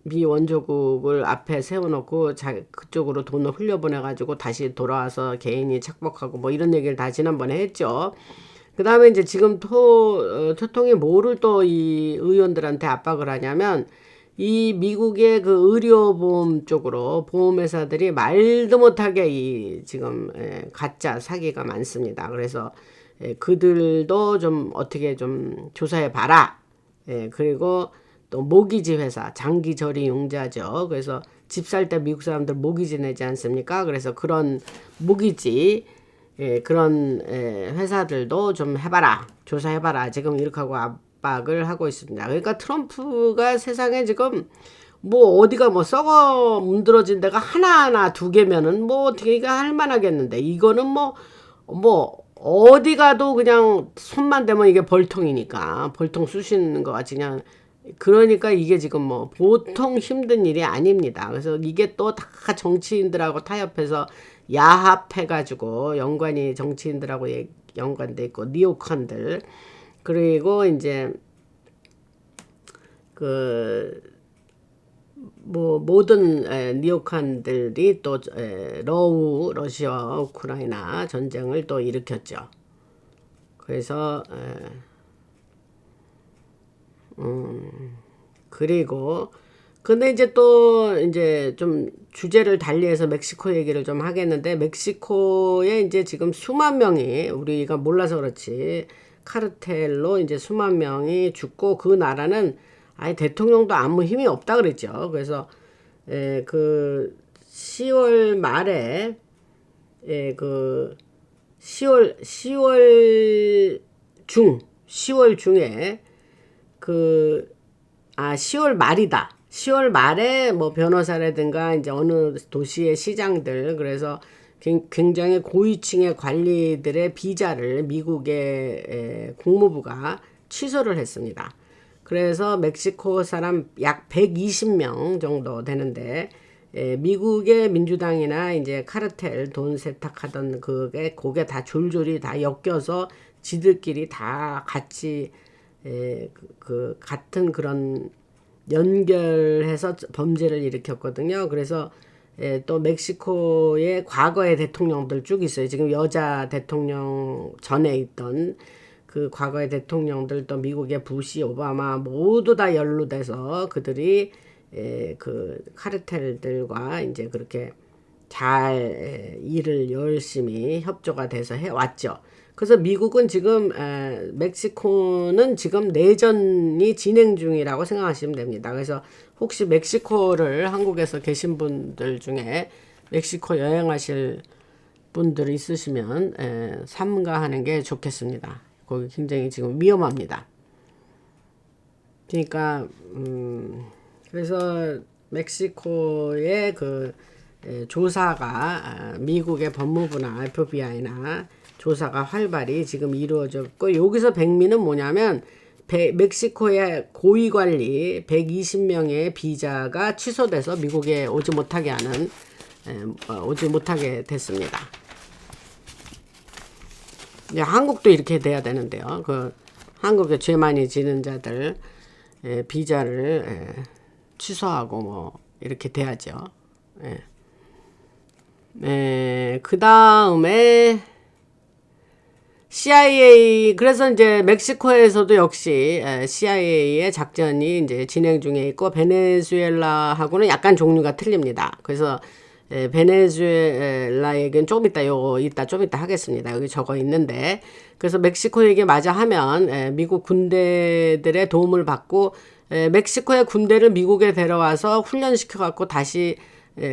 미 원조국을 앞에 세워놓고 그쪽으로 돈을 흘려보내가지고 다시 돌아와서 개인이 착복하고 뭐 이런 얘기를 다 지난번에 했죠. 그 다음에 이제 지금 토통이 뭐를 또 이 의원들한테 압박을 하냐면 이 미국의 그 의료보험 쪽으로 보험회사들이 말도 못하게 지금 가짜 사기가 많습니다. 그래서 그들도 좀 어떻게 좀 조사해 봐라. 그리고 또 모기지 회사 장기저리 용자죠. 그래서 집 살 때 미국 사람들 모기지 내지 않습니까? 그래서 그런 모기지 그런 회사들도 좀 해봐라. 조사해봐라. 지금 이렇게 하고 압박을 하고 있습니다. 그러니까 트럼프가 세상에 지금 뭐 어디가 뭐 썩어 문드러진 데가 하나하나 두 개면은 뭐 어떻게 이거 할 만하겠는데 이거는 뭐 어디 가도 그냥 손만 대면 이게 벌통이니까 벌통 쑤시는 것 같이 그냥 그러니까 이게 지금 뭐 보통 힘든 일이 아닙니다. 그래서 이게 또 다 정치인들하고 타협해서 야합해가지고 연관이 정치인들하고 연관돼 있고 니오컨들 그리고 이제 그 뭐 모든 니오칸들이 또 러시아와 우크라이나 전쟁을 또 일으켰죠. 그래서 그리고 근데 이제 또 이제 좀 주제를 달리해서 멕시코 얘기를 좀 하겠는데 멕시코에 이제 지금 수만 명이 우리가 몰라서 그렇지 카르텔로 이제 수만 명이 죽고 그 나라는 아예 대통령도 아무 힘이 없다 그랬죠. 그래서 그 10월 말에 그 10월 중에 10월 말이다. 10월 말에 뭐 변호사라든가 이제 어느 도시의 시장들 그래서 굉장히 고위층의 관리들의 비자를 미국의 국무부가 취소를 했습니다. 그래서 멕시코 사람 약 120명 정도 되는데 미국의 민주당이나 이제 카르텔 돈 세탁하던 그게 다 졸졸이 다 엮여서 지들끼리 다 같이 같은 그런 연결해서 범죄를 일으켰거든요. 그래서 또 멕시코의 과거의 대통령들 쭉 있어요. 지금 여자 대통령 전에 있던 그 과거의 대통령들 또 미국의 부시, 오바마 모두 다 연루돼서 그들이 그 카르텔들과 이제 그렇게 잘 일을 열심히 협조가 돼서 해왔죠. 그래서 미국은 지금 멕시코는 지금 내전이 진행 중이라고 생각하시면 됩니다. 그래서 혹시 멕시코를 한국에서 계신 분들 중에 멕시코 여행하실 분들 있으시면 삼가하는 게 좋겠습니다. 거기 굉장히 지금 위험합니다. 그러니까 그래서 멕시코의 그 조사가 미국의 법무부나 FBI나 조사가 활발히 지금 이루어졌고 여기서 백미는 뭐냐면 멕시코의 고위관리 120명의 비자가 취소돼서 미국에 오지 못하게 됐습니다. 한국도 이렇게 돼야 되는데요. 그 한국에 죄 많이 지는 자들 비자를 취소하고 뭐 이렇게 돼야죠. 그 다음에 CIA 그래서 이제 멕시코에서도 역시 CIA의 작전이 이제 진행 중에 있고 베네수엘라하고는 약간 종류가 틀립니다. 그래서 베네수엘라 얘기는 좀 이따 하겠습니다. 여기 적어 있는데 그래서 멕시코 얘기 마저 하면 미국 군대들의 도움을 받고 멕시코의 군대를 미국에 데려와서 훈련시켜 갖고 다시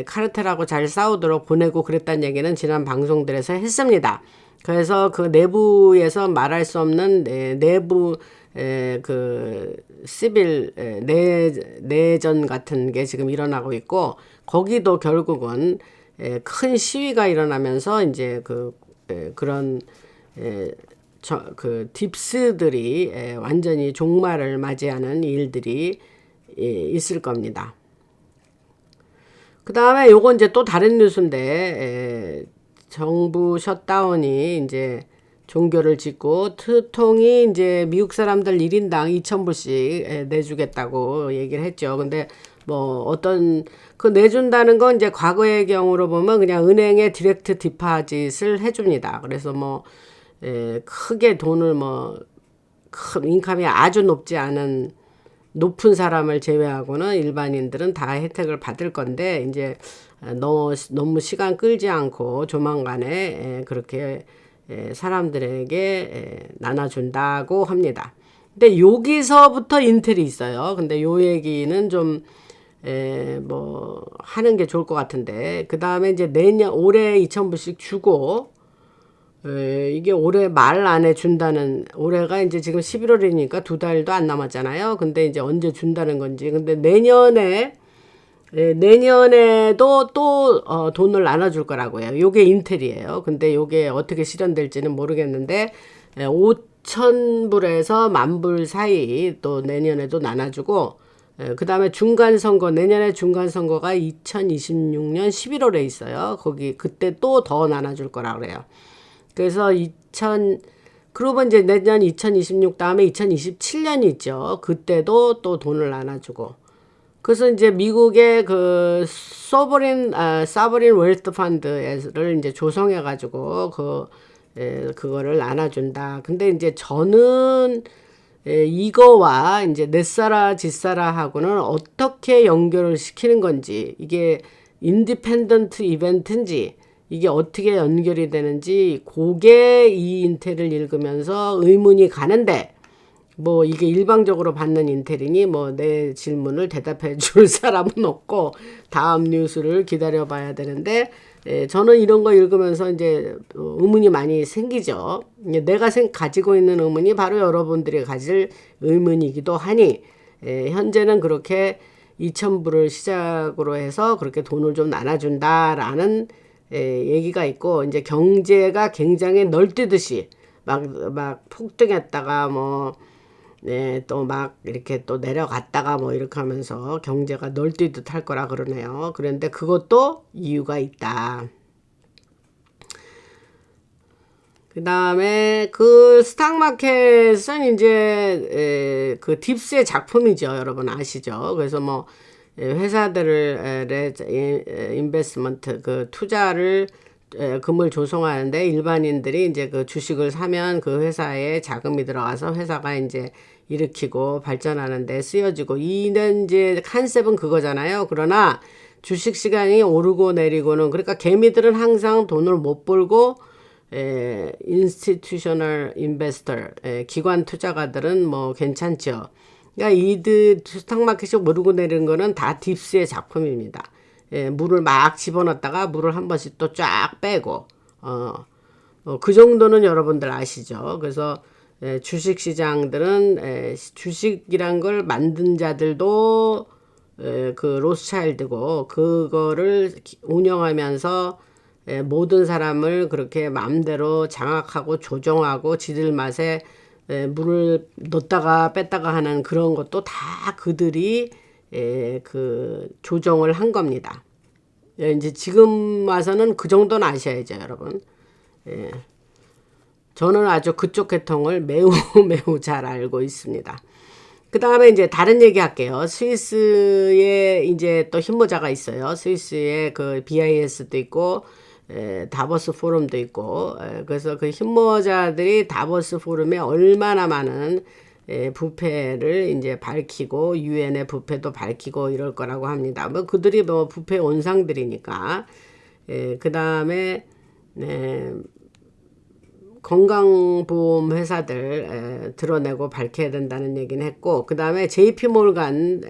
카르텔하고 잘 싸우도록 보내고 그랬다는 얘기는 지난 방송들에서 했습니다. 그래서 그 내부에서 말할 수 없는 내부 그 시빌 내전 같은 게 지금 일어나고 있고 거기도 결국은 큰 시위가 일어나면서 이제 그런 그 딥스들이 완전히 종말을 맞이하는 일들이 있을 겁니다. 그 다음에 요거 이제 또 다른 뉴스인데 정부 셧다운이 이제 종교를 짓고 트통이 이제 미국 사람들 1인당 2,000불씩 내주겠다고 얘기를 했죠. 근데 뭐 어떤 그 내준다는 건 이제 과거의 경우로 보면 그냥 은행에 디렉트 디파짓을 해줍니다. 그래서 뭐 크게 돈을 큰 인컴이 아주 높지 않은 높은 사람을 제외하고는 일반인들은 다 혜택을 받을 건데 이제 너무 시간 끌지 않고 조만간에 그렇게 사람들에게 나눠준다고 합니다. 근데 여기서부터 인텔이 있어요. 근데 요 얘기는 좀 뭐 하는 게 좋을 것 같은데 그 다음에 이제 올해 2,000불씩 주고 이게 올해 말 안에 준다는 올해가 이제 지금 11월이니까 2달도 안 남았잖아요. 근데 이제 언제 준다는 건지 근데 내년에 내년에도 또 돈을 나눠줄 거라고요. 요게 인텔이에요. 근데 요게 어떻게 실현될지는 모르겠는데 5,000불에서 10,000불 사이 또 내년에도 나눠주고 그 다음에 중간선거 내년에 중간선거가 2026년 11월에 있어요. 거기 그때 또 더 나눠줄 거라 그래요. 그래서 그러고 이제 내년 2026 다음에 2027년이 있죠. 그때도 또 돈을 나눠주고 그래서 이제 미국의 그 사버린 웰스 펀드를 이제 조성해 가지고 그거를 나눠준다. 근데 이제 저는 이거와 이제 넷사라 집사라하고는 어떻게 연결을 시키는 건지 이게 인디펜던트 이벤트인지 이게 어떻게 연결이 되는지 그게 이 인텔을 읽으면서 의문이 가는데 뭐 이게 일방적으로 받는 인텔이니 뭐 내 질문을 대답해 줄 사람은 없고 다음 뉴스를 기다려 봐야 되는데 저는 이런 거 읽으면서 이제 의문이 많이 생기죠. 내가 가지고 있는 의문이 바로 여러분들이 가질 의문이기도 하니 현재는 그렇게 2,000불을 시작으로 해서 그렇게 돈을 좀 나눠준다라는 얘기가 있고 이제 경제가 굉장히 널뛰듯이 막 폭등했다가 뭐 또 막 이렇게 또 내려갔다가 뭐 이렇게 하면서 경제가 널뛰듯 할 거라 그러네요. 그런데 그것도 이유가 있다. 그 다음에 그 스탁마켓은 이제 그 딥스의 작품이죠. 여러분 아시죠? 그래서 뭐 회사들을 인베스트먼트 그 투자를 금을 조성하는데 일반인들이 이제 그 주식을 사면 그 회사에 자금이 들어가서 회사가 이제 일으키고 발전하는데 쓰여지고 이는 이제 컨셉은 그거잖아요. 그러나 주식 시간이 오르고 내리고는 그러니까 개미들은 항상 돈을 못 벌고 인스티튜셔널 인베스터 기관 투자가들은 뭐 괜찮죠. 그러니까 이들 스탁마켓이 오르고 내리는 거는 다 딥스의 작품입니다. 물을 막 집어넣었다가 물을 한 번씩 또 쫙 빼고 그 정도는 여러분들 아시죠. 그래서 주식 시장들은 주식이란 걸 만든 자들도 그 로스차일드고 그거를 운영하면서 모든 사람을 그렇게 마음대로 장악하고 조종하고 지들 맛에 물을 넣었다가 뺐다가 하는 그런 것도 다 그들이 그 조정을 한 겁니다. 이제 지금 와서는 그 정도는 아셔야죠, 여러분. 저는 아주 그쪽 계통을 매우 매우 잘 알고 있습니다. 그 다음에 이제 다른 얘기 할게요. 스위스에 이제 또 힘모자가 있어요. 스위스에 그 BIS도 있고, 다보스 포럼도 있고, 그래서 그 힘모자들이 다보스 포럼에 얼마나 많은 부패를 이제 밝히고, 유엔의 부패도 밝히고 이럴 거라고 합니다. 뭐 그들이 뭐 부패 온상들이니까. 그 다음에, 건강보험 회사들 드러내고 밝혀야 된다는 얘기는 했고 그 다음에 JP몰간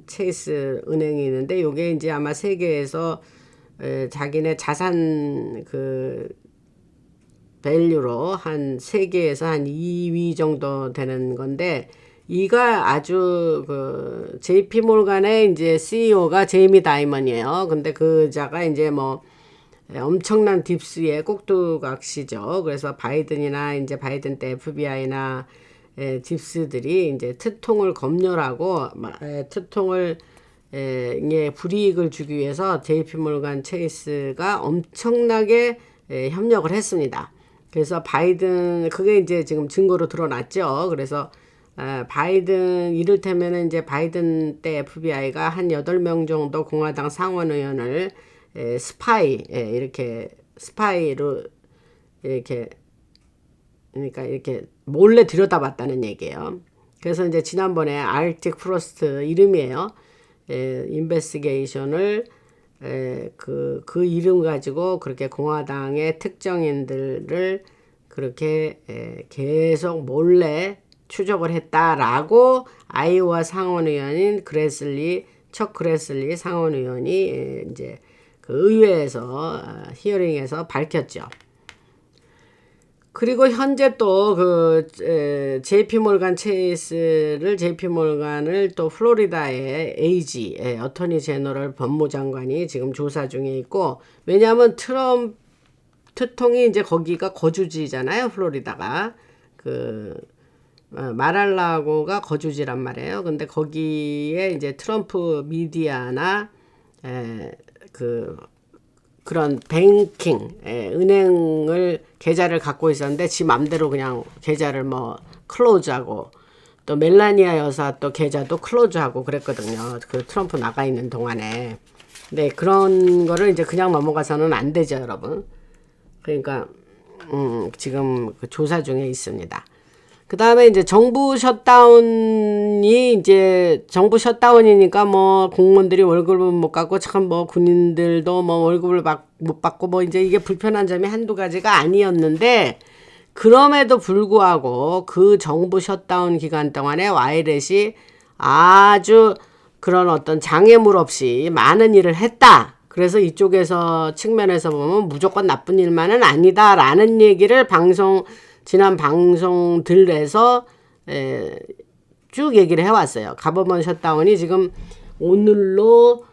체이스 은행이 있는데 요게 이제 아마 세계에서 자기네 자산 그 밸류로 한 세계에서 한 2위 정도 되는 건데 이가 아주 그 JP몰간의 이제 CEO가 제이미 다이먼이에요. 근데 그 자가 이제 뭐 엄청난 딥스의 꼭두각시죠. 그래서 바이든이나 이제 바이든 때 FBI나 딥스들이 이제 특통을 검열하고 특통을 불이익을 주기 위해서 JP몰간 체이스가 엄청나게 협력을 했습니다. 그래서 바이든 그게 이제 지금 증거로 드러났죠. 그래서 바이든 이를테면은 이제 바이든 때 FBI가 한 8명 정도 공화당 상원의원을 스파이 이렇게 스파이로 이렇게 그러니까 이렇게 몰래 들여다봤다는 얘기예요. 그래서 이제 지난번에 알틱 프로스트 이름이에요. 인베스티게이션을 그 이름 가지고 그렇게 공화당의 특정인들을 그렇게 계속 몰래 추적을 했다라고 아이오와 상원의원인 척 그레슬리 상원의원이 이제 그 의회에서 히어링에서 밝혔죠. 그리고 현재 또 그 JP 몰간 체이스를 JP 몰간을 또 플로리다의 AG 어토니 제너럴 법무장관이 지금 조사 중에 있고, 왜냐하면 트럼프 통이 이제 거기가 거주지잖아요. 플로리다가 그 마랄라고가 거주지란 말이에요. 근데 거기에 이제 트럼프 미디어나 그런 뱅킹, 은행을 계좌를 갖고 있었는데 지 맘대로 그냥 계좌를 뭐 클로즈하고, 또 멜라니아 여사 또 계좌도 클로즈하고 그랬거든요. 그 트럼프 나가 있는 동안에. 네, 그런 거를 이제 그냥 넘어가서는 안 되죠, 여러분. 그러니까 지금 그 조사 중에 있습니다. 그 다음에 이제 정부 셧다운이니까 뭐 공무원들이 월급을 못 받고, 참 뭐 군인들도 뭐 월급을 못 받고, 뭐 이제 이게 불편한 점이 한두 가지가 아니었는데, 그럼에도 불구하고 그 정부 셧다운 기간 동안에 와이렛이 아주 그런 어떤 장애물 없이 많은 일을 했다. 그래서 이쪽에서 측면에서 보면 무조건 나쁜 일만은 아니다라는 얘기를 지난 방송들에서 쭉 얘기를 해왔어요. 가버먼 셧다운이 지금 오늘로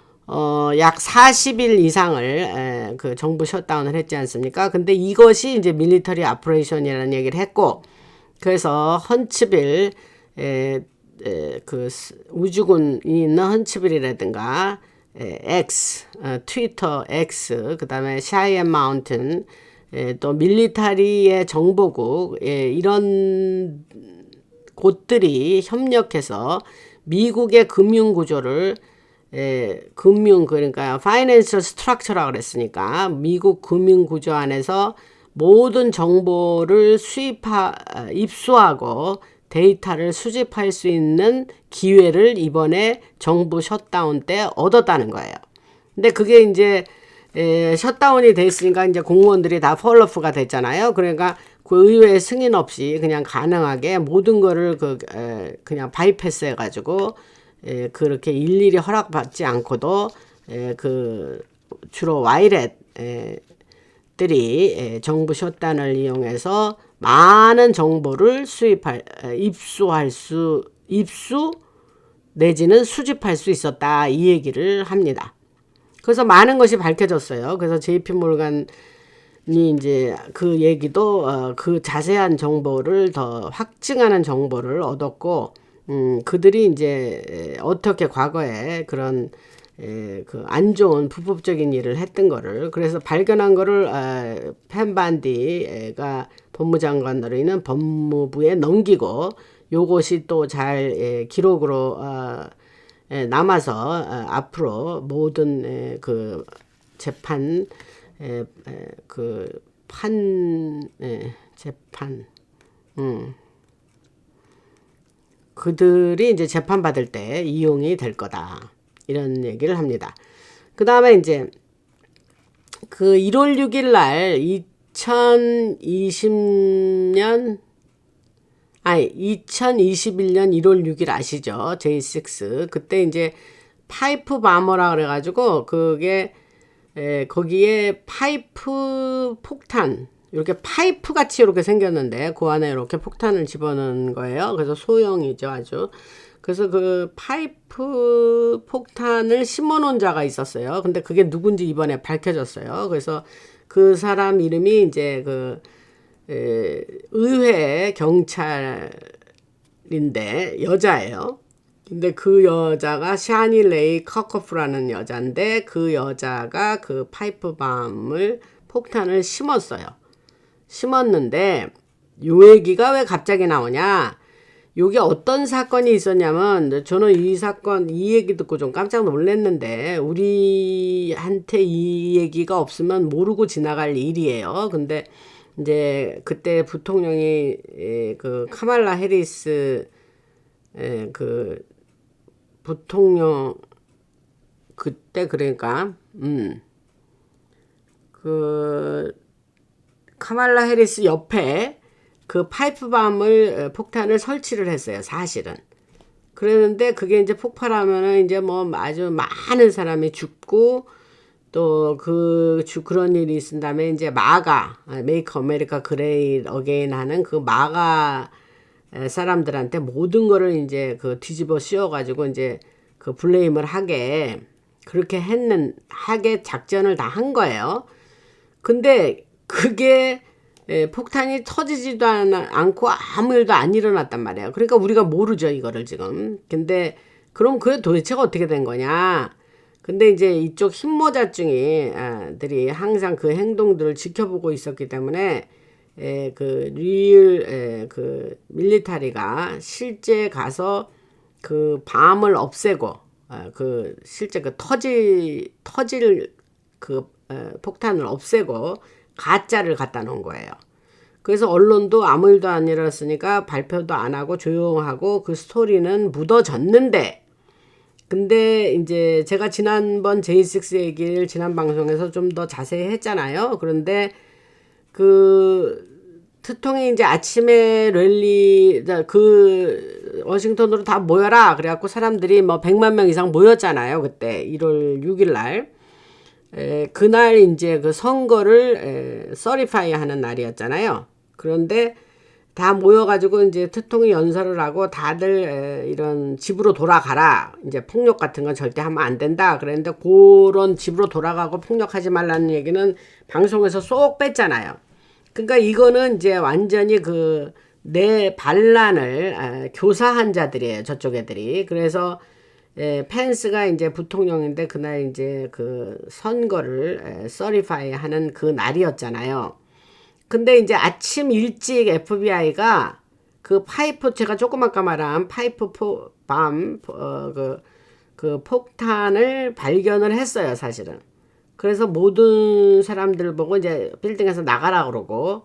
약 40일 이상을 그 정부 셧다운을 했지 않습니까? 근데 이것이 이제 밀리터리 아프레이션이라는 얘기를 했고, 그래서 헌츠빌 그 우주군이 있는 헌츠빌이라든가 트위터 X, 그 다음에 샤이엔 마운틴, 또 밀리터리의 정보국, 이런 곳들이 협력해서 미국의 금융 구조를, 그러니까 파이낸셜 스트럭처라고 그랬으니까 미국 금융 구조 안에서 모든 정보를 입수하고 데이터를 수집할 수 있는 기회를 이번에 정부 셧다운 때 얻었다는 거예요. 근데 그게 이제 셧다운이 됐으니까 이제 공무원들이 다 펄러프가 됐잖아요. 그러니까 그 의회 승인 없이 그냥 가능하게 모든 거를 그냥 바이패스 해가지고 그렇게 일일이 허락받지 않고도 주로 와이렛들이 정부 셧다운을 이용해서 많은 정보를 입수 내지는 수집할 수 있었다, 이 얘기를 합니다. 그래서 많은 것이 밝혀졌어요. 그래서 JP 몰간이 이제 그 얘기도 그 자세한 정보를 더 확증하는 정보를 얻었고, 그들이 이제 어떻게 과거에 그런 그 안 좋은 불법적인 일을 했던 거를, 그래서 발견한 거를 펜 반디가 법무장관으로 있는 법무부에 넘기고, 요것이 또 잘 기록으로 남아서 앞으로 모든 그 재판 재판 그들이 이제 재판 받을 때 이용이 될 거다, 이런 얘기를 합니다. 그 다음에 이제 그 1월 6일 날 2021년 1월 6일 아시죠? J6. 그때 이제 파이프 바머라 그래가지고 그게 거기에 파이프 폭탄, 이렇게 파이프 같이 이렇게 생겼는데 그 안에 이렇게 폭탄을 집어넣은 거예요. 그래서 소형이죠, 아주. 그래서 그 파이프 폭탄을 심어놓은 자가 있었어요. 근데 그게 누군지 이번에 밝혀졌어요. 그래서 그 사람 이름이 이제 의회 경찰인데 여자예요. 근데 그 여자가 샤니 레이 커커프라는 여자인데, 그 여자가 그 파이프밤을 폭탄을 심었는데 요 얘기가 왜 갑자기 나오냐, 요게 어떤 사건이 있었냐면, 저는 이 얘기 듣고 좀 깜짝 놀랐는데, 우리한테 이 얘기가 없으면 모르고 지나갈 일이에요. 근데 이제 그때 부통령이 그 카말라 해리스 그 부통령 그때, 그러니까 그 카말라 해리스 옆에 그 파이프밤을 폭탄을 설치를 했어요, 사실은. 그랬는데 그게 이제 폭발하면은 이제 뭐 아주 많은 사람이 죽고, 또 그런 일이 있은 다음에 이제 마가, 메이크 아메리카 그레이 어게인 하는 그 마가 사람들한테 모든 거를 이제 그 뒤집어 씌워가지고 이제 그 블레임을 그렇게 하게 작전을 다 한 거예요. 근데 그게 폭탄이 터지지도 않고 아무 일도 안 일어났단 말이에요. 그러니까 우리가 모르죠, 이거를 지금. 근데 그럼 그게 도대체가 어떻게 된 거냐? 근데 이제 이쪽 흰모자증이들이 항상 그 행동들을 지켜보고 있었기 때문에 그 밀리터리가 실제 가서 그 밤을 없애고 그 실제 그 터질 그 폭탄을 없애고 가짜를 갖다 놓은 거예요. 그래서 언론도 아무 일도 안 일어났으니까 발표도 안 하고 조용하고 그 스토리는 묻어졌는데, 근데 이제 제가 지난번 J6 얘기를 지난 방송에서 좀 더 자세히 했잖아요. 그런데 그 트통이 이제 아침에 랠리 그 워싱턴으로 다 모여라 그래갖고 사람들이 뭐 100만 명 이상 모였잖아요. 그때 1월 6일 날. 그날 이제 그 선거를 서리파이 하는 날이었잖아요. 그런데 다 모여가지고 이제 트통이 연설을 하고 다들 이런 집으로 돌아가라. 이제 폭력 같은 건 절대 하면 안 된다. 그랬는데 그런 집으로 돌아가고 폭력하지 말라는 얘기는 방송에서 쏙 뺐잖아요. 그러니까 이거는 이제 완전히 내 반란을 교사한 자들이에요. 저쪽 애들이. 그래서 펜스가 이제 부통령인데 그날 이제 그 선거를 서리파이 하는 그 날이었잖아요. 근데 이제 아침 일찍 FBI가 그 파이프, 제가 조금 아까 말한 파이프 그 폭탄을 발견을 했어요, 사실은. 그래서 모든 사람들 보고 이제 빌딩에서 나가라 그러고,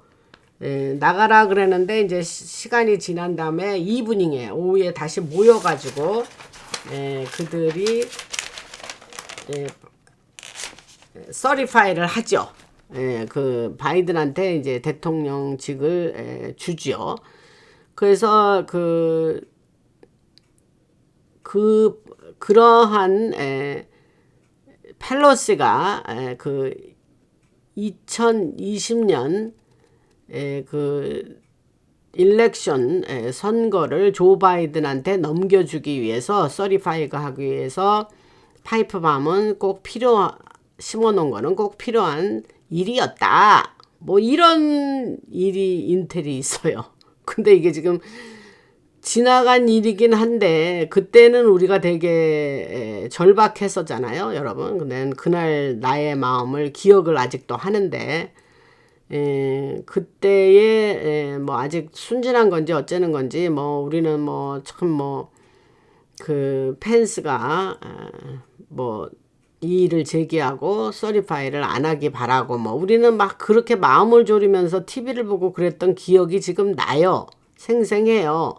나가라 그랬는데 이제 시간이 지난 다음에 이브닝에 오후에 다시 모여가지고, 그들이 서리파이를 하죠. 그 바이든한테 이제 대통령직을 주죠. 그래서 그러한 펠로시가 그 2020년 그 일렉션 선거를 조 바이든한테 넘겨주기 위해서 서리파이가 하기 위해서 파이프밤은 꼭 심어놓은 거는 꼭 필요한 일이었다. 뭐 이런 인텔이 있어요. 근데 이게 지금 지나간 일이긴 한데 그때는 우리가 되게 절박했었잖아요, 여러분. 근데 그날 나의 마음을 기억을 아직도 하는데 그때의 뭐 아직 순진한 건지 어쩌는 건지 뭐 우리는 뭐 참 뭐 그 펜스가 뭐 이의를 제기하고 서리파이를 안 하기 바라고 뭐 우리는 막 그렇게 마음을 졸이면서 TV를 보고 그랬던 기억이 지금 나요. 생생해요.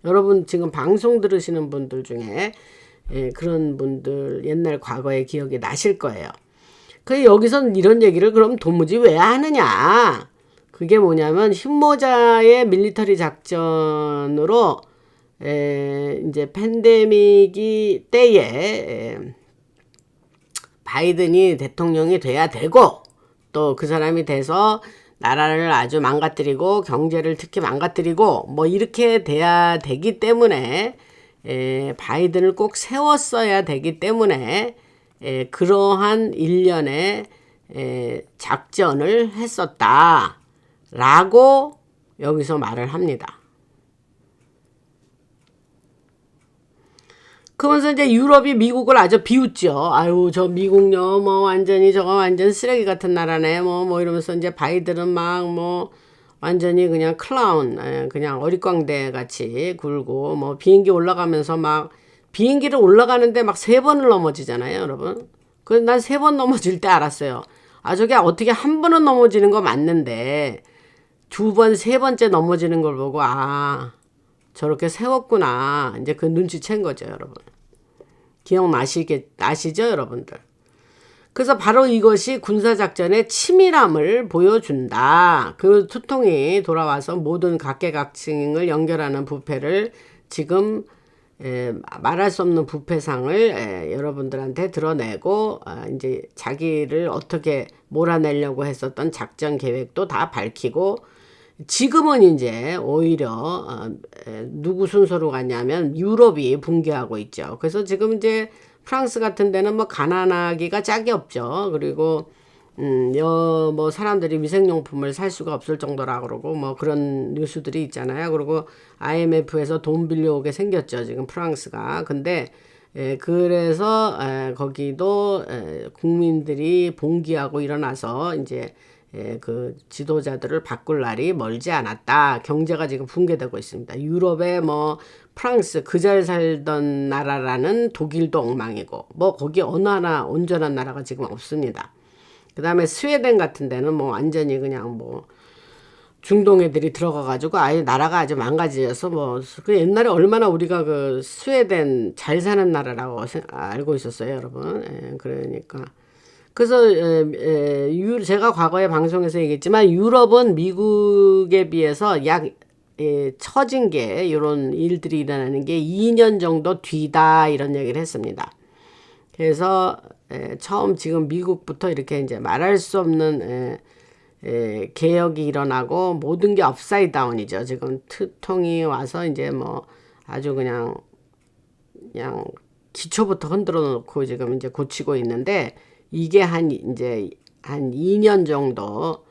여러분 지금 방송 들으시는 분들 중에 그런 분들 옛날 과거의 기억이 나실 거예요. 그 여기서 이런 얘기를 그럼 도무지 왜 하느냐? 그게 뭐냐면 흰모자의 밀리터리 작전으로 이제 팬데믹이 때에 바이든이 대통령이 돼야 되고 또 그 사람이 돼서 나라를 아주 망가뜨리고 경제를 특히 망가뜨리고 뭐 이렇게 돼야 되기 때문에 바이든을 꼭 세웠어야 되기 때문에 그러한 일련의 작전을 했었다 라고 여기서 말을 합니다. 그러면서 이제 유럽이 미국을 아주 비웃죠. 아유, 저 미국요, 뭐, 완전히 저거 완전 쓰레기 같은 나라네, 뭐 이러면서 이제 바이든은 막 뭐, 완전히 그냥 클라운, 그냥 어릿광대 같이 굴고, 뭐, 비행기 올라가면서 막, 비행기를 올라가는데 막 3번을 넘어지잖아요, 여러분. 그래서 난 3번 넘어질 때 알았어요. 아, 저게 어떻게 한 번은 넘어지는 거 맞는데, 2번, 3번째 넘어지는 걸 보고, 아, 저렇게 세웠구나. 이제 그 눈치챈 거죠, 여러분. 아시죠, 여러분들? 그래서 바로 이것이 군사작전의 치밀함을 보여준다. 그 투통이 돌아와서 모든 각계각층을 연결하는 부패를 지금 말할 수 없는 부패상을 여러분들한테 드러내고 이제 자기를 어떻게 몰아내려고 했었던 작전 계획도 다 밝히고 지금은 이제 오히려 누구 순서로 갔냐면 유럽이 붕괴하고 있죠. 그래서 지금 이제 프랑스 같은 데는 뭐 가난하기가 짝이 없죠. 그리고 뭐 사람들이 위생용품을 살 수가 없을 정도라 그러고 뭐 그런 뉴스들이 있잖아요. 그리고 IMF에서 돈 빌려오게 생겼죠. 지금 프랑스가. 근데 그래서 거기도 국민들이 봉기하고 일어나서 이제 그 지도자들을 바꿀 날이 멀지 않았다. 경제가 지금 붕괴되고 있습니다. 유럽에 뭐 프랑스 그 잘 살던 나라라는 독일도 엉망이고 뭐 거기 어느 하나 온전한 나라가 지금 없습니다. 그 다음에 스웨덴 같은 데는 뭐 완전히 그냥 뭐 중동 애들이 들어가가지고 아예 나라가 아주 망가져서 뭐 그 옛날에 얼마나 우리가 그 스웨덴 잘 사는 나라라고 알고 있었어요, 여러분. 그러니까 그래서 제가 과거에 방송에서 얘기했지만 유럽은 미국에 비해서 약 처진 게 이런 일들이 일어나는 게 2년 정도 뒤다 이런 얘기를 했습니다. 그래서 처음 지금 미국부터 이렇게 이제 말할 수 없는 개혁이 일어나고 모든 게 업사이드 다운이죠. 지금 트통이 와서 이제 뭐 아주 그냥 기초부터 흔들어 놓고 지금 이제 고치고 있는데 이게 이제 한 2년 정도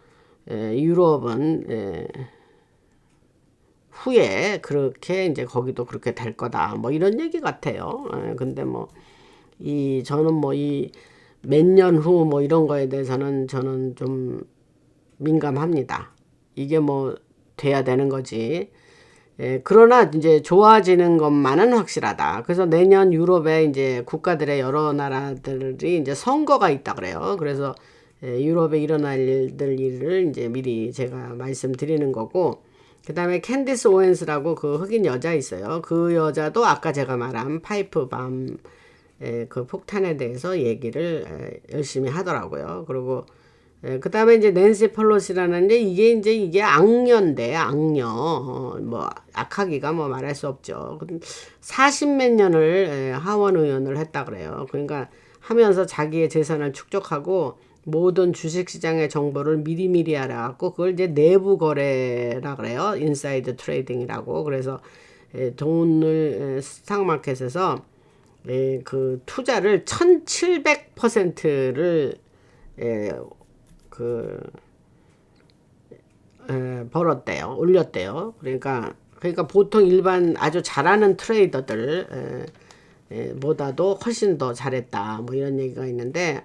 유럽은 후에 그렇게 이제 거기도 그렇게 될 거다. 뭐 이런 얘기 같아요. 근데 뭐 저는 뭐 이 몇 년 후 뭐 이런 거에 대해서는 저는 좀 민감합니다. 이게 뭐 돼야 되는 거지. 그러나 이제 좋아지는 것만은 확실하다. 그래서 내년 유럽에 이제 국가들의 여러 나라들이 이제 선거가 있다 그래요. 그래서 유럽에 일어날 일을 이제 미리 제가 말씀드리는 거고, 그 다음에 캔디스 오웬스라고 그 흑인 여자 있어요. 그 여자도 아까 제가 말한 파이프밤 그 폭탄에 대해서 얘기를 열심히 하더라고요. 그리고 그 다음에 이제 낸시 펠로시라는 이게 악녀인데 악녀 뭐 악하기가 뭐 말할 수 없죠. 40몇 년을 하원 의원을 했다 그래요. 그러니까 하면서 자기의 재산을 축적하고 모든 주식시장의 정보를 미리미리 알아갖고 그걸 이제 내부 거래라 그래요. 인사이드 트레이딩이라고. 그래서 돈을 스탁마켓에서 그 투자를 1700%를 벌었대요. 올렸대요. 그러니까 보통 일반 아주 잘하는 트레이더들 보다도 훨씬 더 잘했다. 뭐 이런 얘기가 있는데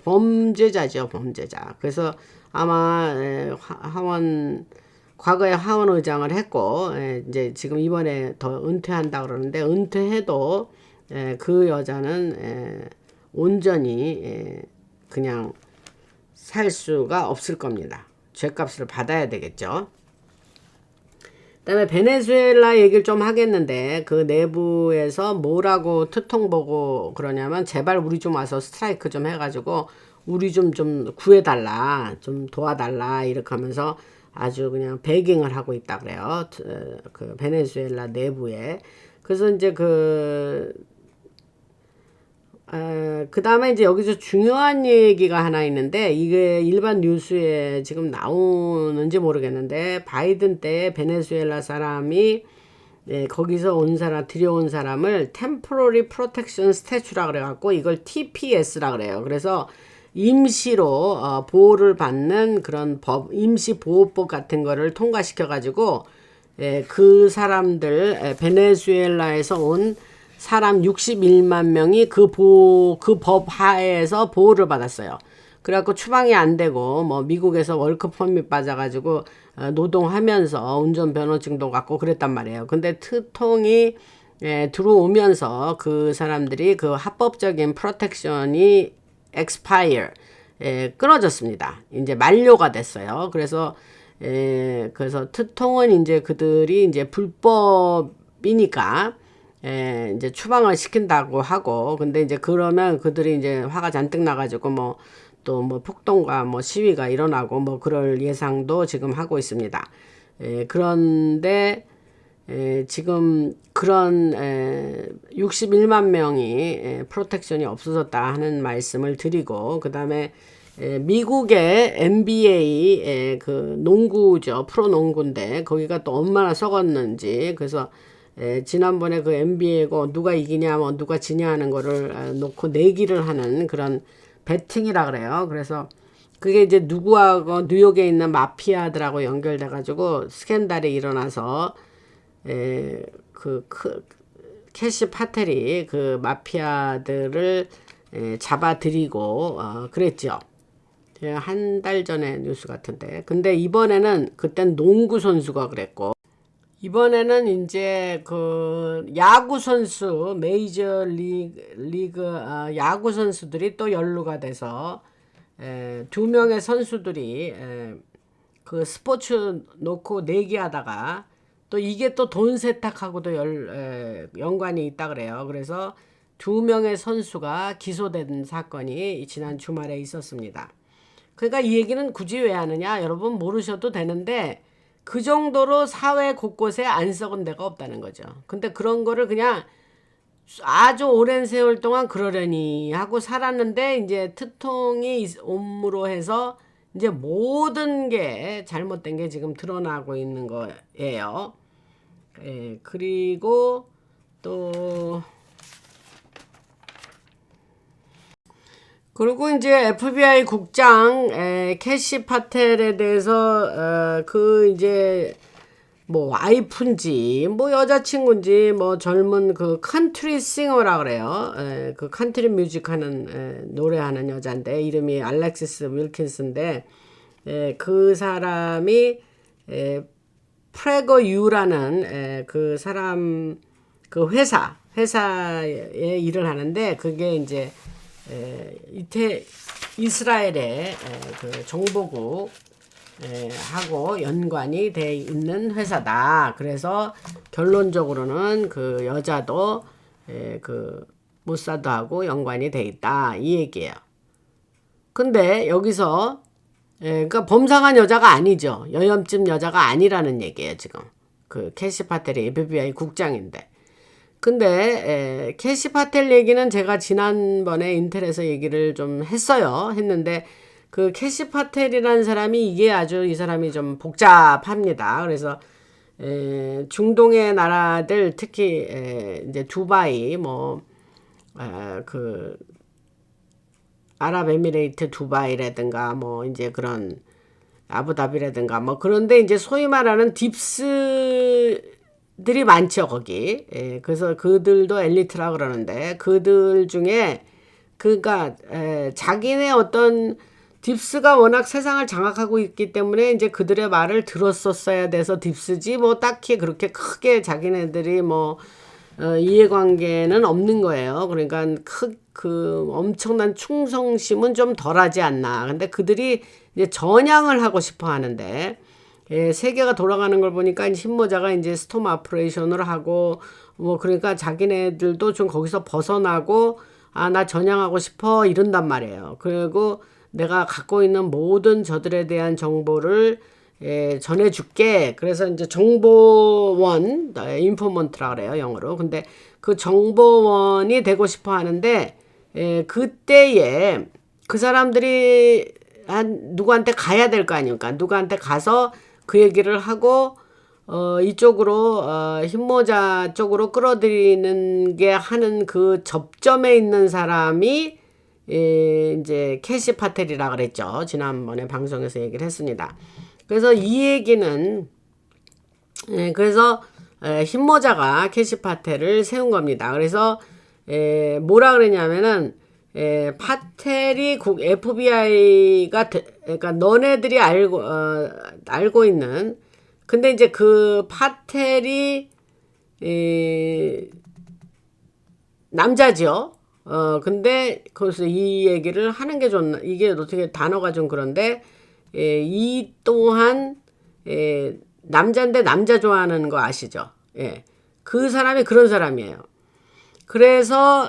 범죄자죠, 범죄자. 그래서 아마 과거에 하원 의장을 했고 이제 지금 이번에 더 은퇴한다 그러는데 은퇴해도 그 여자는 온전히 그냥 살 수가 없을 겁니다. 죗값을 받아야 되겠죠. 그다음에 베네수엘라 얘기를 좀 하겠는데 그 내부에서 뭐라고 트통 보고 그러냐면 제발 우리 좀 와서 스트라이크 좀 해가지고 우리 좀 구해달라, 좀 도와달라 이렇게 하면서 아주 그냥 베깅을 하고 있다 그래요. 그 베네수엘라 내부에. 그래서 이제 그 다음에 이제 여기서 중요한 얘기가 하나 있는데 이게 일반 뉴스에 지금 나오는지 모르겠는데 바이든 때 베네수엘라 사람이 거기서 들여온 사람을 Temporary Protection Statute라 그래갖고 이걸 TPS라 그래요. 그래서 임시로 보호를 받는 그런 임시보호법 같은 거를 통과시켜가지고 그 사람들 베네수엘라에서 온 사람 61만 명이 그 법 하에서 보호를 받았어요. 그래갖고 추방이 안 되고 뭐 미국에서 월크 퍼밋 받아가지고 노동하면서 운전면허증도 갖고 그랬단 말이에요. 근데 트통이 들어오면서 그 사람들이 그 합법적인 프로텍션이 expire 끊어졌습니다. 이제 만료가 됐어요. 그래서 트통은 이제 그들이 이제 불법이니까 이제 추방을 시킨다고 하고, 근데 이제 그러면 그들이 이제 화가 잔뜩 나가지고 또 폭동과 시위가 일어나고 그럴 예상도 지금 하고 있습니다. 그런데 지금 그런 61만 명이 프로텍션이 없어졌다 하는 말씀을 드리고, 그 다음에 미국의 NBA 그 농구죠. 프로농구인데 거기가 또 얼마나 썩었는지. 그래서 지난번에 그 NBA고 누가 이기냐 뭐 누가 지냐 하는 거를 놓고 내기를 하는 그런 배팅이라 그래요. 그래서 그게 이제 누구하고 뉴욕에 있는 마피아들하고 연결돼 가지고 스캔들이 일어나서 캐시 파텔이 그 마피아들을 잡아들이고 그랬죠. 한 달 전에 뉴스 같은데. 근데 이번에는 그땐 농구 선수가 그랬고, 이번에는 이제 그 야구 선수 메이저 리그 야구 선수들이 또 연루가 돼서 두 명의 선수들이 그 스포츠 놓고 내기하다가 또 이게 또 돈 세탁하고도 연관이 있다 그래요. 그래서 두 명의 선수가 기소된 사건이 지난 주말에 있었습니다. 그러니까 이 얘기는 굳이 왜 하느냐? 여러분 모르셔도 되는데 그 정도로 사회 곳곳에 안 썩은 데가 없다는 거죠. 근데 그런 거를 그냥 아주 오랜 세월 동안 그러려니 하고 살았는데 이제 특통이 옴으로 해서 이제 모든 게 잘못된 게 지금 드러나고 있는 거예요. 그리고 또 그리고 이제 FBI 국장 캐시 파텔에 대해서 그 이제 뭐 와이프인지 뭐 여자친구인지 뭐 젊은 그 컨트리 싱어라 그래요. 그 컨트리 뮤직 하는 노래하는 여잔데 이름이 알렉시스 윌킨스인데 그 사람이 프레거 유라는 그 사람 그 회사에 일을 하는데 그게 이제 이스라엘의 그 정보국 하고 연관이 돼 있는 회사다. 그래서 결론적으로는 그 여자도 그 모사드하고 연관이 돼 있다 이 얘기예요. 근데 여기서 그러니까 범상한 여자가 아니죠. 여염집 여자가 아니라는 얘기예요 지금. 그 캐시 파텔이 FBI 국장인데. 근데 캐시 파텔 얘기는 제가 지난번에 인텔에서 얘기를 좀 했는데 그 캐시 파텔이라는 사람이 이게 아주 이 사람이 좀 복잡합니다. 그래서 중동의 나라들 특히 이제 두바이 그 아랍에미레이트 두바이라든가 뭐 이제 그런 아부다비라든가 뭐 그런데 이제 소위 말하는 딥스들이 많죠 거기. 그래서 그들도 엘리트라 그러는데 그들 중에 그러니까 자기네 어떤 딥스가 워낙 세상을 장악하고 있기 때문에 이제 그들의 말을 들었었어야 돼서 딥스지 뭐 딱히 그렇게 크게 자기네들이 뭐 이해관계는 없는 거예요. 그러니까 그 엄청난 충성심은 좀 덜하지 않나. 근데 그들이 이제 전향을 하고 싶어 하는데 세계가 돌아가는 걸 보니까 신모자가 이제 스톰 아퍼레이션을 하고 뭐 그러니까 자기네들도 좀 거기서 벗어나고 나 전향하고 싶어 이런단 말이에요. 그리고 내가 갖고 있는 모든 저들에 대한 정보를 전해줄게. 그래서 이제 정보원, 인포먼트라 그래요, 영어로. 근데 그 정보원이 되고 싶어 하는데, 그때에 그 사람들이 누구한테 가야 될 거 아닙니까? 누구한테 가서 그 얘기를 하고, 이쪽으로, 흰모자 쪽으로 끌어들이는 게 하는 그 접점에 있는 사람이 이제 캐시 파텔이라 그랬죠. 지난번에 방송에서 얘기를 했습니다. 그래서 이 얘기는 그래서 흰모자가 캐시 파텔을 세운 겁니다. 그래서 뭐라 그랬냐면은 파텔이 FBI가 그러니까 너네들이 알고 있는 근데 이제 그 파텔이 남자죠. 근데 거기서 이 얘기를 하는 게 좋나 이게 어떻게 단어가 좀 그런데 이 또한 남자인데 남자 좋아하는 거 아시죠? 그 사람이 그런 사람이에요. 그래서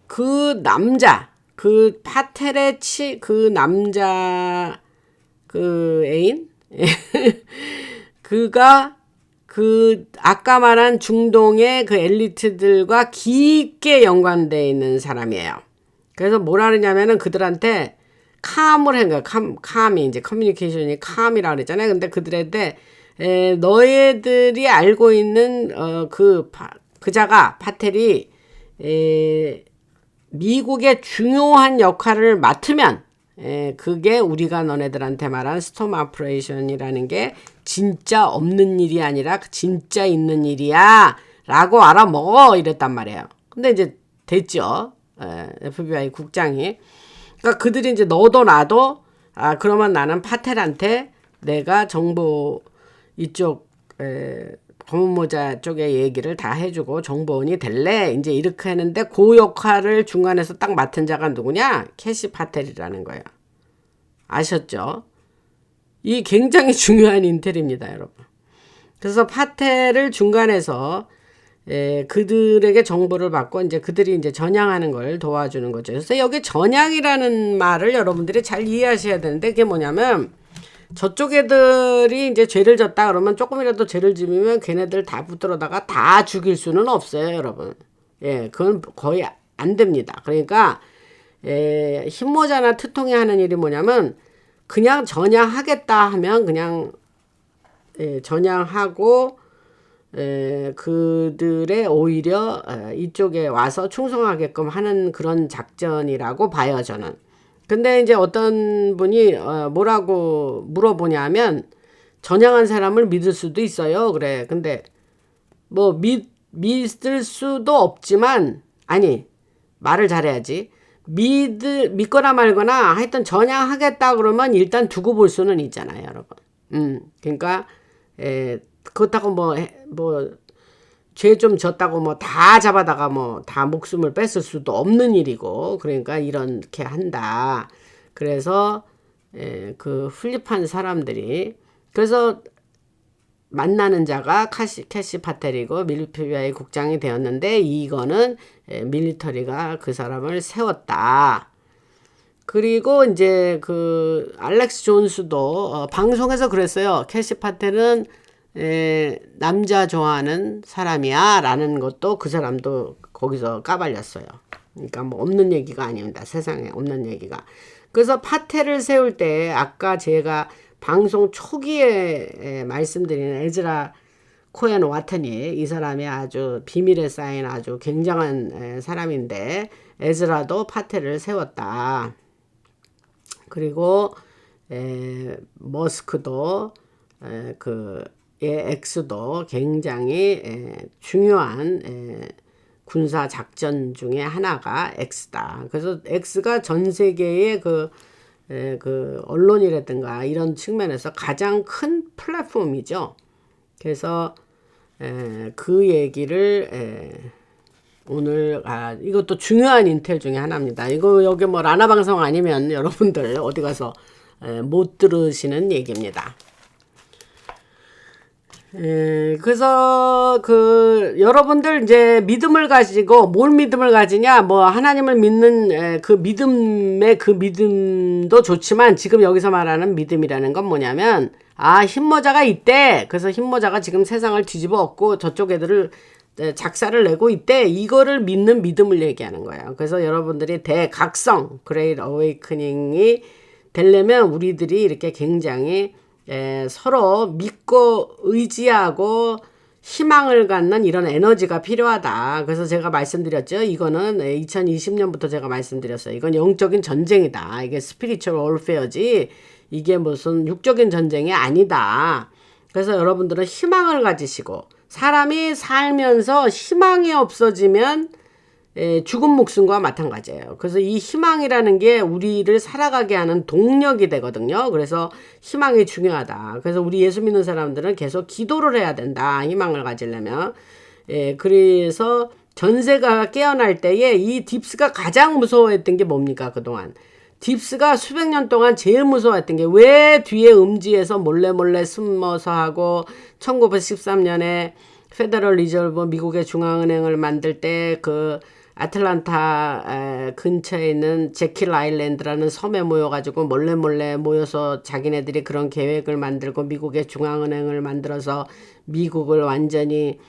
그 남자 그 파텔의 그 남자 그 애인 그가 그 아까 말한 중동의 그 엘리트들과 깊게 연관되어 있는 사람이에요. 그래서 뭐라 그러냐면은 그들한테 캄을 한 거야. 캄이 이제 커뮤니케이션이 캄이라 그랬잖아요. 근데 그들한테 너희들이 알고 있는 그자가 파텔이 미국의 중요한 역할을 맡으면 그게 우리가 너네들한테 말한 스톰 오퍼레이션이라는 게 진짜 없는 일이 아니라 진짜 있는 일이야 라고 알아먹어 이랬단 말이에요. 근데 이제 됐죠. FBI 국장이. 그러니까 그들이 이제 너도 나도 그러면 나는 파텔한테 내가 정보 이쪽 검은 모자 쪽의 얘기를 다 해주고 정보원이 될래? 이제 이렇게 하는데 그 역할을 중간에서 딱 맡은 자가 누구냐? 캐시 파텔이라는 거예요. 아셨죠? 이 굉장히 중요한 인텔입니다, 여러분. 그래서 파텔을 중간에서 그들에게 정보를 받고 이제 그들이 이제 전향하는 걸 도와주는 거죠. 그래서 여기 전향이라는 말을 여러분들이 잘 이해하셔야 되는데 그게 뭐냐면 저쪽 애들이 이제 죄를 졌다 그러면 조금이라도 죄를 지으면 걔네들 다 붙들어다가 다 죽일 수는 없어요, 여러분. 그건 거의 안 됩니다. 그러니까 흰모자나 트통이 하는 일이 뭐냐면 그냥 전향하겠다 하면 그냥 전향하고 그들의 오히려 이쪽에 와서 충성하게끔 하는 그런 작전이라고 봐요, 저는. 근데 이제 어떤 분이 뭐라고 물어보냐면 전향한 사람을 믿을 수도 있어요. 그래. 근데 뭐 믿을 수도 없지만 아니 말을 잘해야지. 믿거나 말거나 하여튼 전향하겠다 그러면 일단 두고 볼 수는 있잖아요, 여러분. 그러니까 그렇다고 죄 좀 졌다고 뭐 다 잡아다가 뭐 다 목숨을 뺐을 수도 없는 일이고 그러니까 이렇게 한다. 그래서 그 훌립한 사람들이 그래서 만나는 자가 캐시 파텔이고 밀리터리의 국장이 되었는데 이거는 밀리터리가 그 사람을 세웠다. 그리고 이제 그 알렉스 존스도 방송에서 그랬어요. 캐시 파텔은 남자 좋아하는 사람이야 라는 것도 그 사람도 거기서 까발렸어요. 그러니까 뭐 없는 얘기가 아닙니다. 세상에 없는 얘기가. 그래서 파텔을 세울 때 아까 제가 방송 초기에 말씀드린 에즈라 코엔 와트니 이 사람이 아주 비밀에 쌓인 아주 굉장한 사람인데 에즈라도 파텔을 세웠다. 그리고 머스크도 엑스도 굉장히 중요한 군사 작전 중에 하나가 엑스다. 그래서 엑스가 전 세계의 그 언론이라든가 이런 측면에서 가장 큰 플랫폼이죠. 그래서 그 얘기를 오늘 이것도 중요한 인텔 중에 하나입니다. 이거 여기 뭐 라나 방송 아니면 여러분들 어디 가서 못 들으시는 얘기입니다. 그래서 여러분들 이제 믿음을 가지고 뭘 믿음을 가지냐 뭐 하나님을 믿는 그 믿음도 좋지만 지금 여기서 말하는 믿음이라는 건 뭐냐면 흰모자가 있대. 그래서 흰모자가 지금 세상을 뒤집어 엎고 저쪽 애들을 작사를 내고 있대. 이거를 믿는 믿음을 얘기하는 거예요. 그래서 여러분들이 대각성 그레이트 어웨이크닝이 되려면 우리들이 이렇게 굉장히 서로 믿고 의지하고 희망을 갖는 이런 에너지가 필요하다. 그래서 제가 말씀드렸죠. 이거는 2020년부터 제가 말씀드렸어요. 이건 영적인 전쟁이다. 이게 스피리추얼 월페어지 이게 무슨 육적인 전쟁이 아니다. 그래서 여러분들은 희망을 가지시고 사람이 살면서 희망이 없어지면 죽은 목숨과 마찬가지예요. 그래서 이 희망이라는 게 우리를 살아가게 하는 동력이 되거든요. 그래서 희망이 중요하다. 그래서 우리 예수 믿는 사람들은 계속 기도를 해야 된다. 희망을 가지려면. 그래서 전세가 깨어날 때에 이 딥스가 가장 무서워했던 게 뭡니까? 그동안. 딥스가 수백 년 동안 제일 무서워했던 게 왜 뒤에 음지에서 몰래 숨어서 하고 1913년에 페더럴 리저브 미국의 중앙은행을 만들 때 아틀란타 근처에 있는 제킬 아일랜드라는 섬에 모여가지고 몰래 모여서 자기네들이 그런 계획을 만들고 미국의 중앙은행을 만들어서 미국을 완전히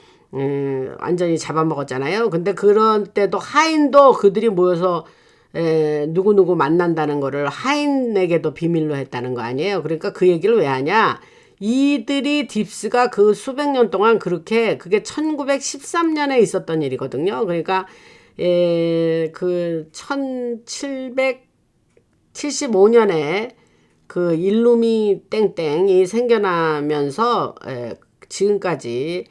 잡아먹었잖아요. 근데 그런 때도 하인도 그들이 모여서 누구누구 만난다는 거를 하인에게도 비밀로 했다는 거 아니에요. 그러니까 그 얘기를 왜 하냐? 이들이 딥스가 그 수백 년 동안 그게 1913년에 있었던 일이거든요. 그러니까 그 1775년에 그 일루미 땡땡이 생겨나면서 지금까지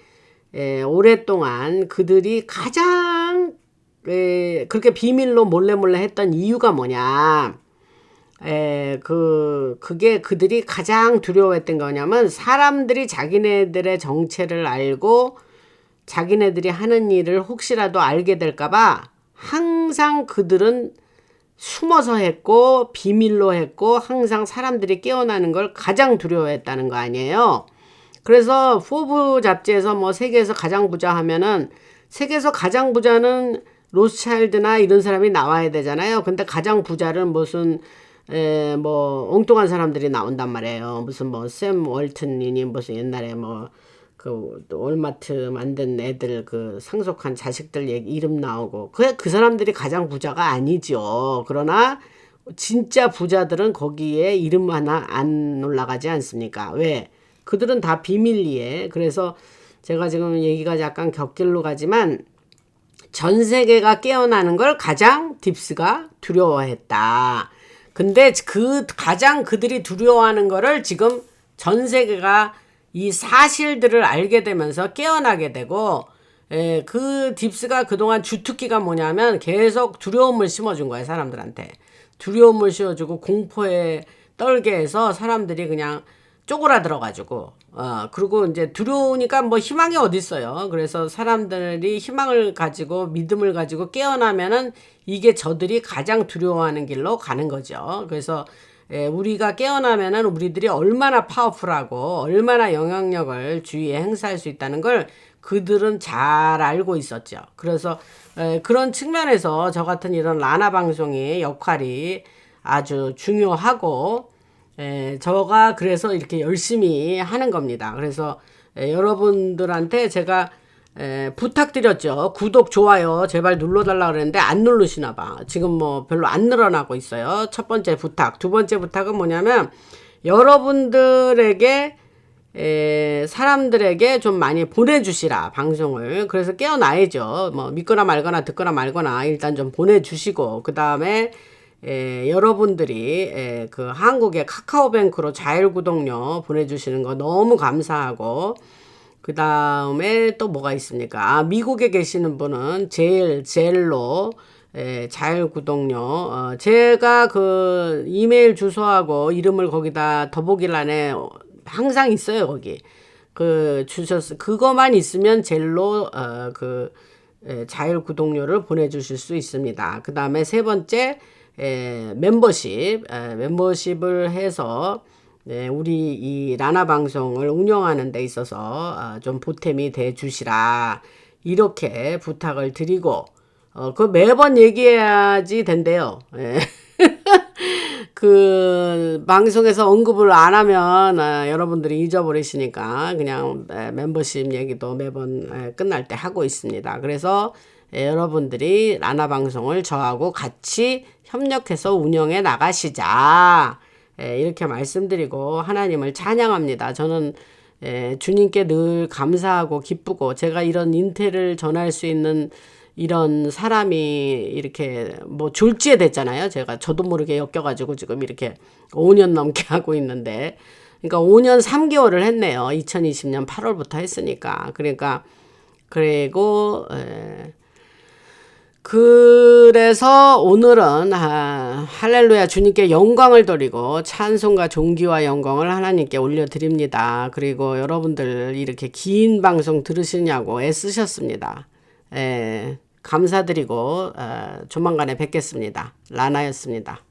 오랫동안 그들이 가장 그렇게 비밀로 몰래 했던 이유가 뭐냐? 그게 그들이 가장 두려워했던 거냐면 사람들이 자기네들의 정체를 알고 자기네들이 하는 일을 혹시라도 알게 될까봐 항상 그들은 숨어서 했고 비밀로 했고 항상 사람들이 깨어나는 걸 가장 두려워했다는 거 아니에요. 그래서 포브 잡지에서 뭐 세계에서 가장 부자 하면은 세계에서 가장 부자는 로스차일드나 이런 사람이 나와야 되잖아요. 근데 가장 부자는 무슨 뭐 엉뚱한 사람들이 나온단 말이에요. 무슨 뭐 샘 월튼이니 무슨 옛날에 뭐 그 월마트 만든 애들 그 상속한 자식들 얘기 이름 나오고 그 사람들이 가장 부자가 아니죠. 그러나 진짜 부자들은 거기에 이름 하나 안 올라가지 않습니까? 왜? 그들은 다 비밀리에. 그래서 제가 지금 얘기가 약간 곁길로 가지만 전 세계가 깨어나는 걸 가장 딥스가 두려워했다. 근데 가장 그들이 두려워하는 거를 지금 전 세계가 이 사실들을 알게 되면서 깨어나게 되고, 그 딥스가 그동안 주특기가 뭐냐면 계속 두려움을 심어준 거예요, 사람들한테. 두려움을 씌워주고 공포에 떨게 해서 사람들이 그냥 쪼그라들어가지고, 그리고 이제 두려우니까 뭐 희망이 어딨어요. 그래서 사람들이 희망을 가지고 믿음을 가지고 깨어나면은 이게 저들이 가장 두려워하는 길로 가는 거죠. 그래서 우리가 깨어나면은 우리들이 얼마나 파워풀하고 얼마나 영향력을 주위에 행사할 수 있다는 걸 그들은 잘 알고 있었죠. 그래서 그런 측면에서 저 같은 이런 라나 방송의 역할이 아주 중요하고 저가 그래서 이렇게 열심히 하는 겁니다. 그래서 여러분들한테 제가 부탁드렸죠. 구독, 좋아요 제발 눌러달라 그랬는데 안 누르시나 봐. 지금 뭐 별로 안 늘어나고 있어요. 첫 번째 부탁. 두 번째 부탁은 뭐냐면 여러분들에게 사람들에게 좀 많이 보내주시라 방송을. 그래서 깨어나야죠. 뭐 믿거나 말거나 듣거나 말거나 일단 좀 보내주시고 그 다음에 여러분들이 그 한국의 카카오뱅크로 자율구독료 보내주시는 거 너무 감사하고 그 다음에 또 뭐가 있습니까? 미국에 계시는 분은 젤로 자율구독료 제가 그 이메일 주소하고 이름을 거기다 더보기란에 항상 있어요. 거기 그 주셨어. 그거만 있으면 젤로 자율구독료를 보내주실 수 있습니다. 그 다음에 세 번째 멤버십을 해서 우리 이 라나 방송을 운영하는 데 있어서 좀 보탬이 돼 주시라 이렇게 부탁을 드리고 그 매번 얘기해야지 된대요. 그 방송에서 언급을 안 하면 여러분들이 잊어버리시니까 그냥 멤버십 얘기도 매번 끝날 때 하고 있습니다. 그래서 여러분들이 라나 방송을 저하고 같이 협력해서 운영해 나가시자 이렇게 말씀드리고 하나님을 찬양합니다. 저는 주님께 늘 감사하고 기쁘고 제가 이런 인태를 전할 수 있는 이런 사람이 이렇게 뭐 졸지에 됐잖아요. 저도 모르게 엮여가지고 지금 이렇게 5년 넘게 하고 있는데 그러니까 5년 3개월을 했네요. 2020년 8월부터 했으니까. 그러니까 그리고 그래서 오늘은 할렐루야 주님께 영광을 돌리고 찬송과 존귀와 영광을 하나님께 올려드립니다. 그리고 여러분들 이렇게 긴 방송 들으시냐고 애쓰셨습니다. 감사드리고 조만간에 뵙겠습니다. 라나였습니다.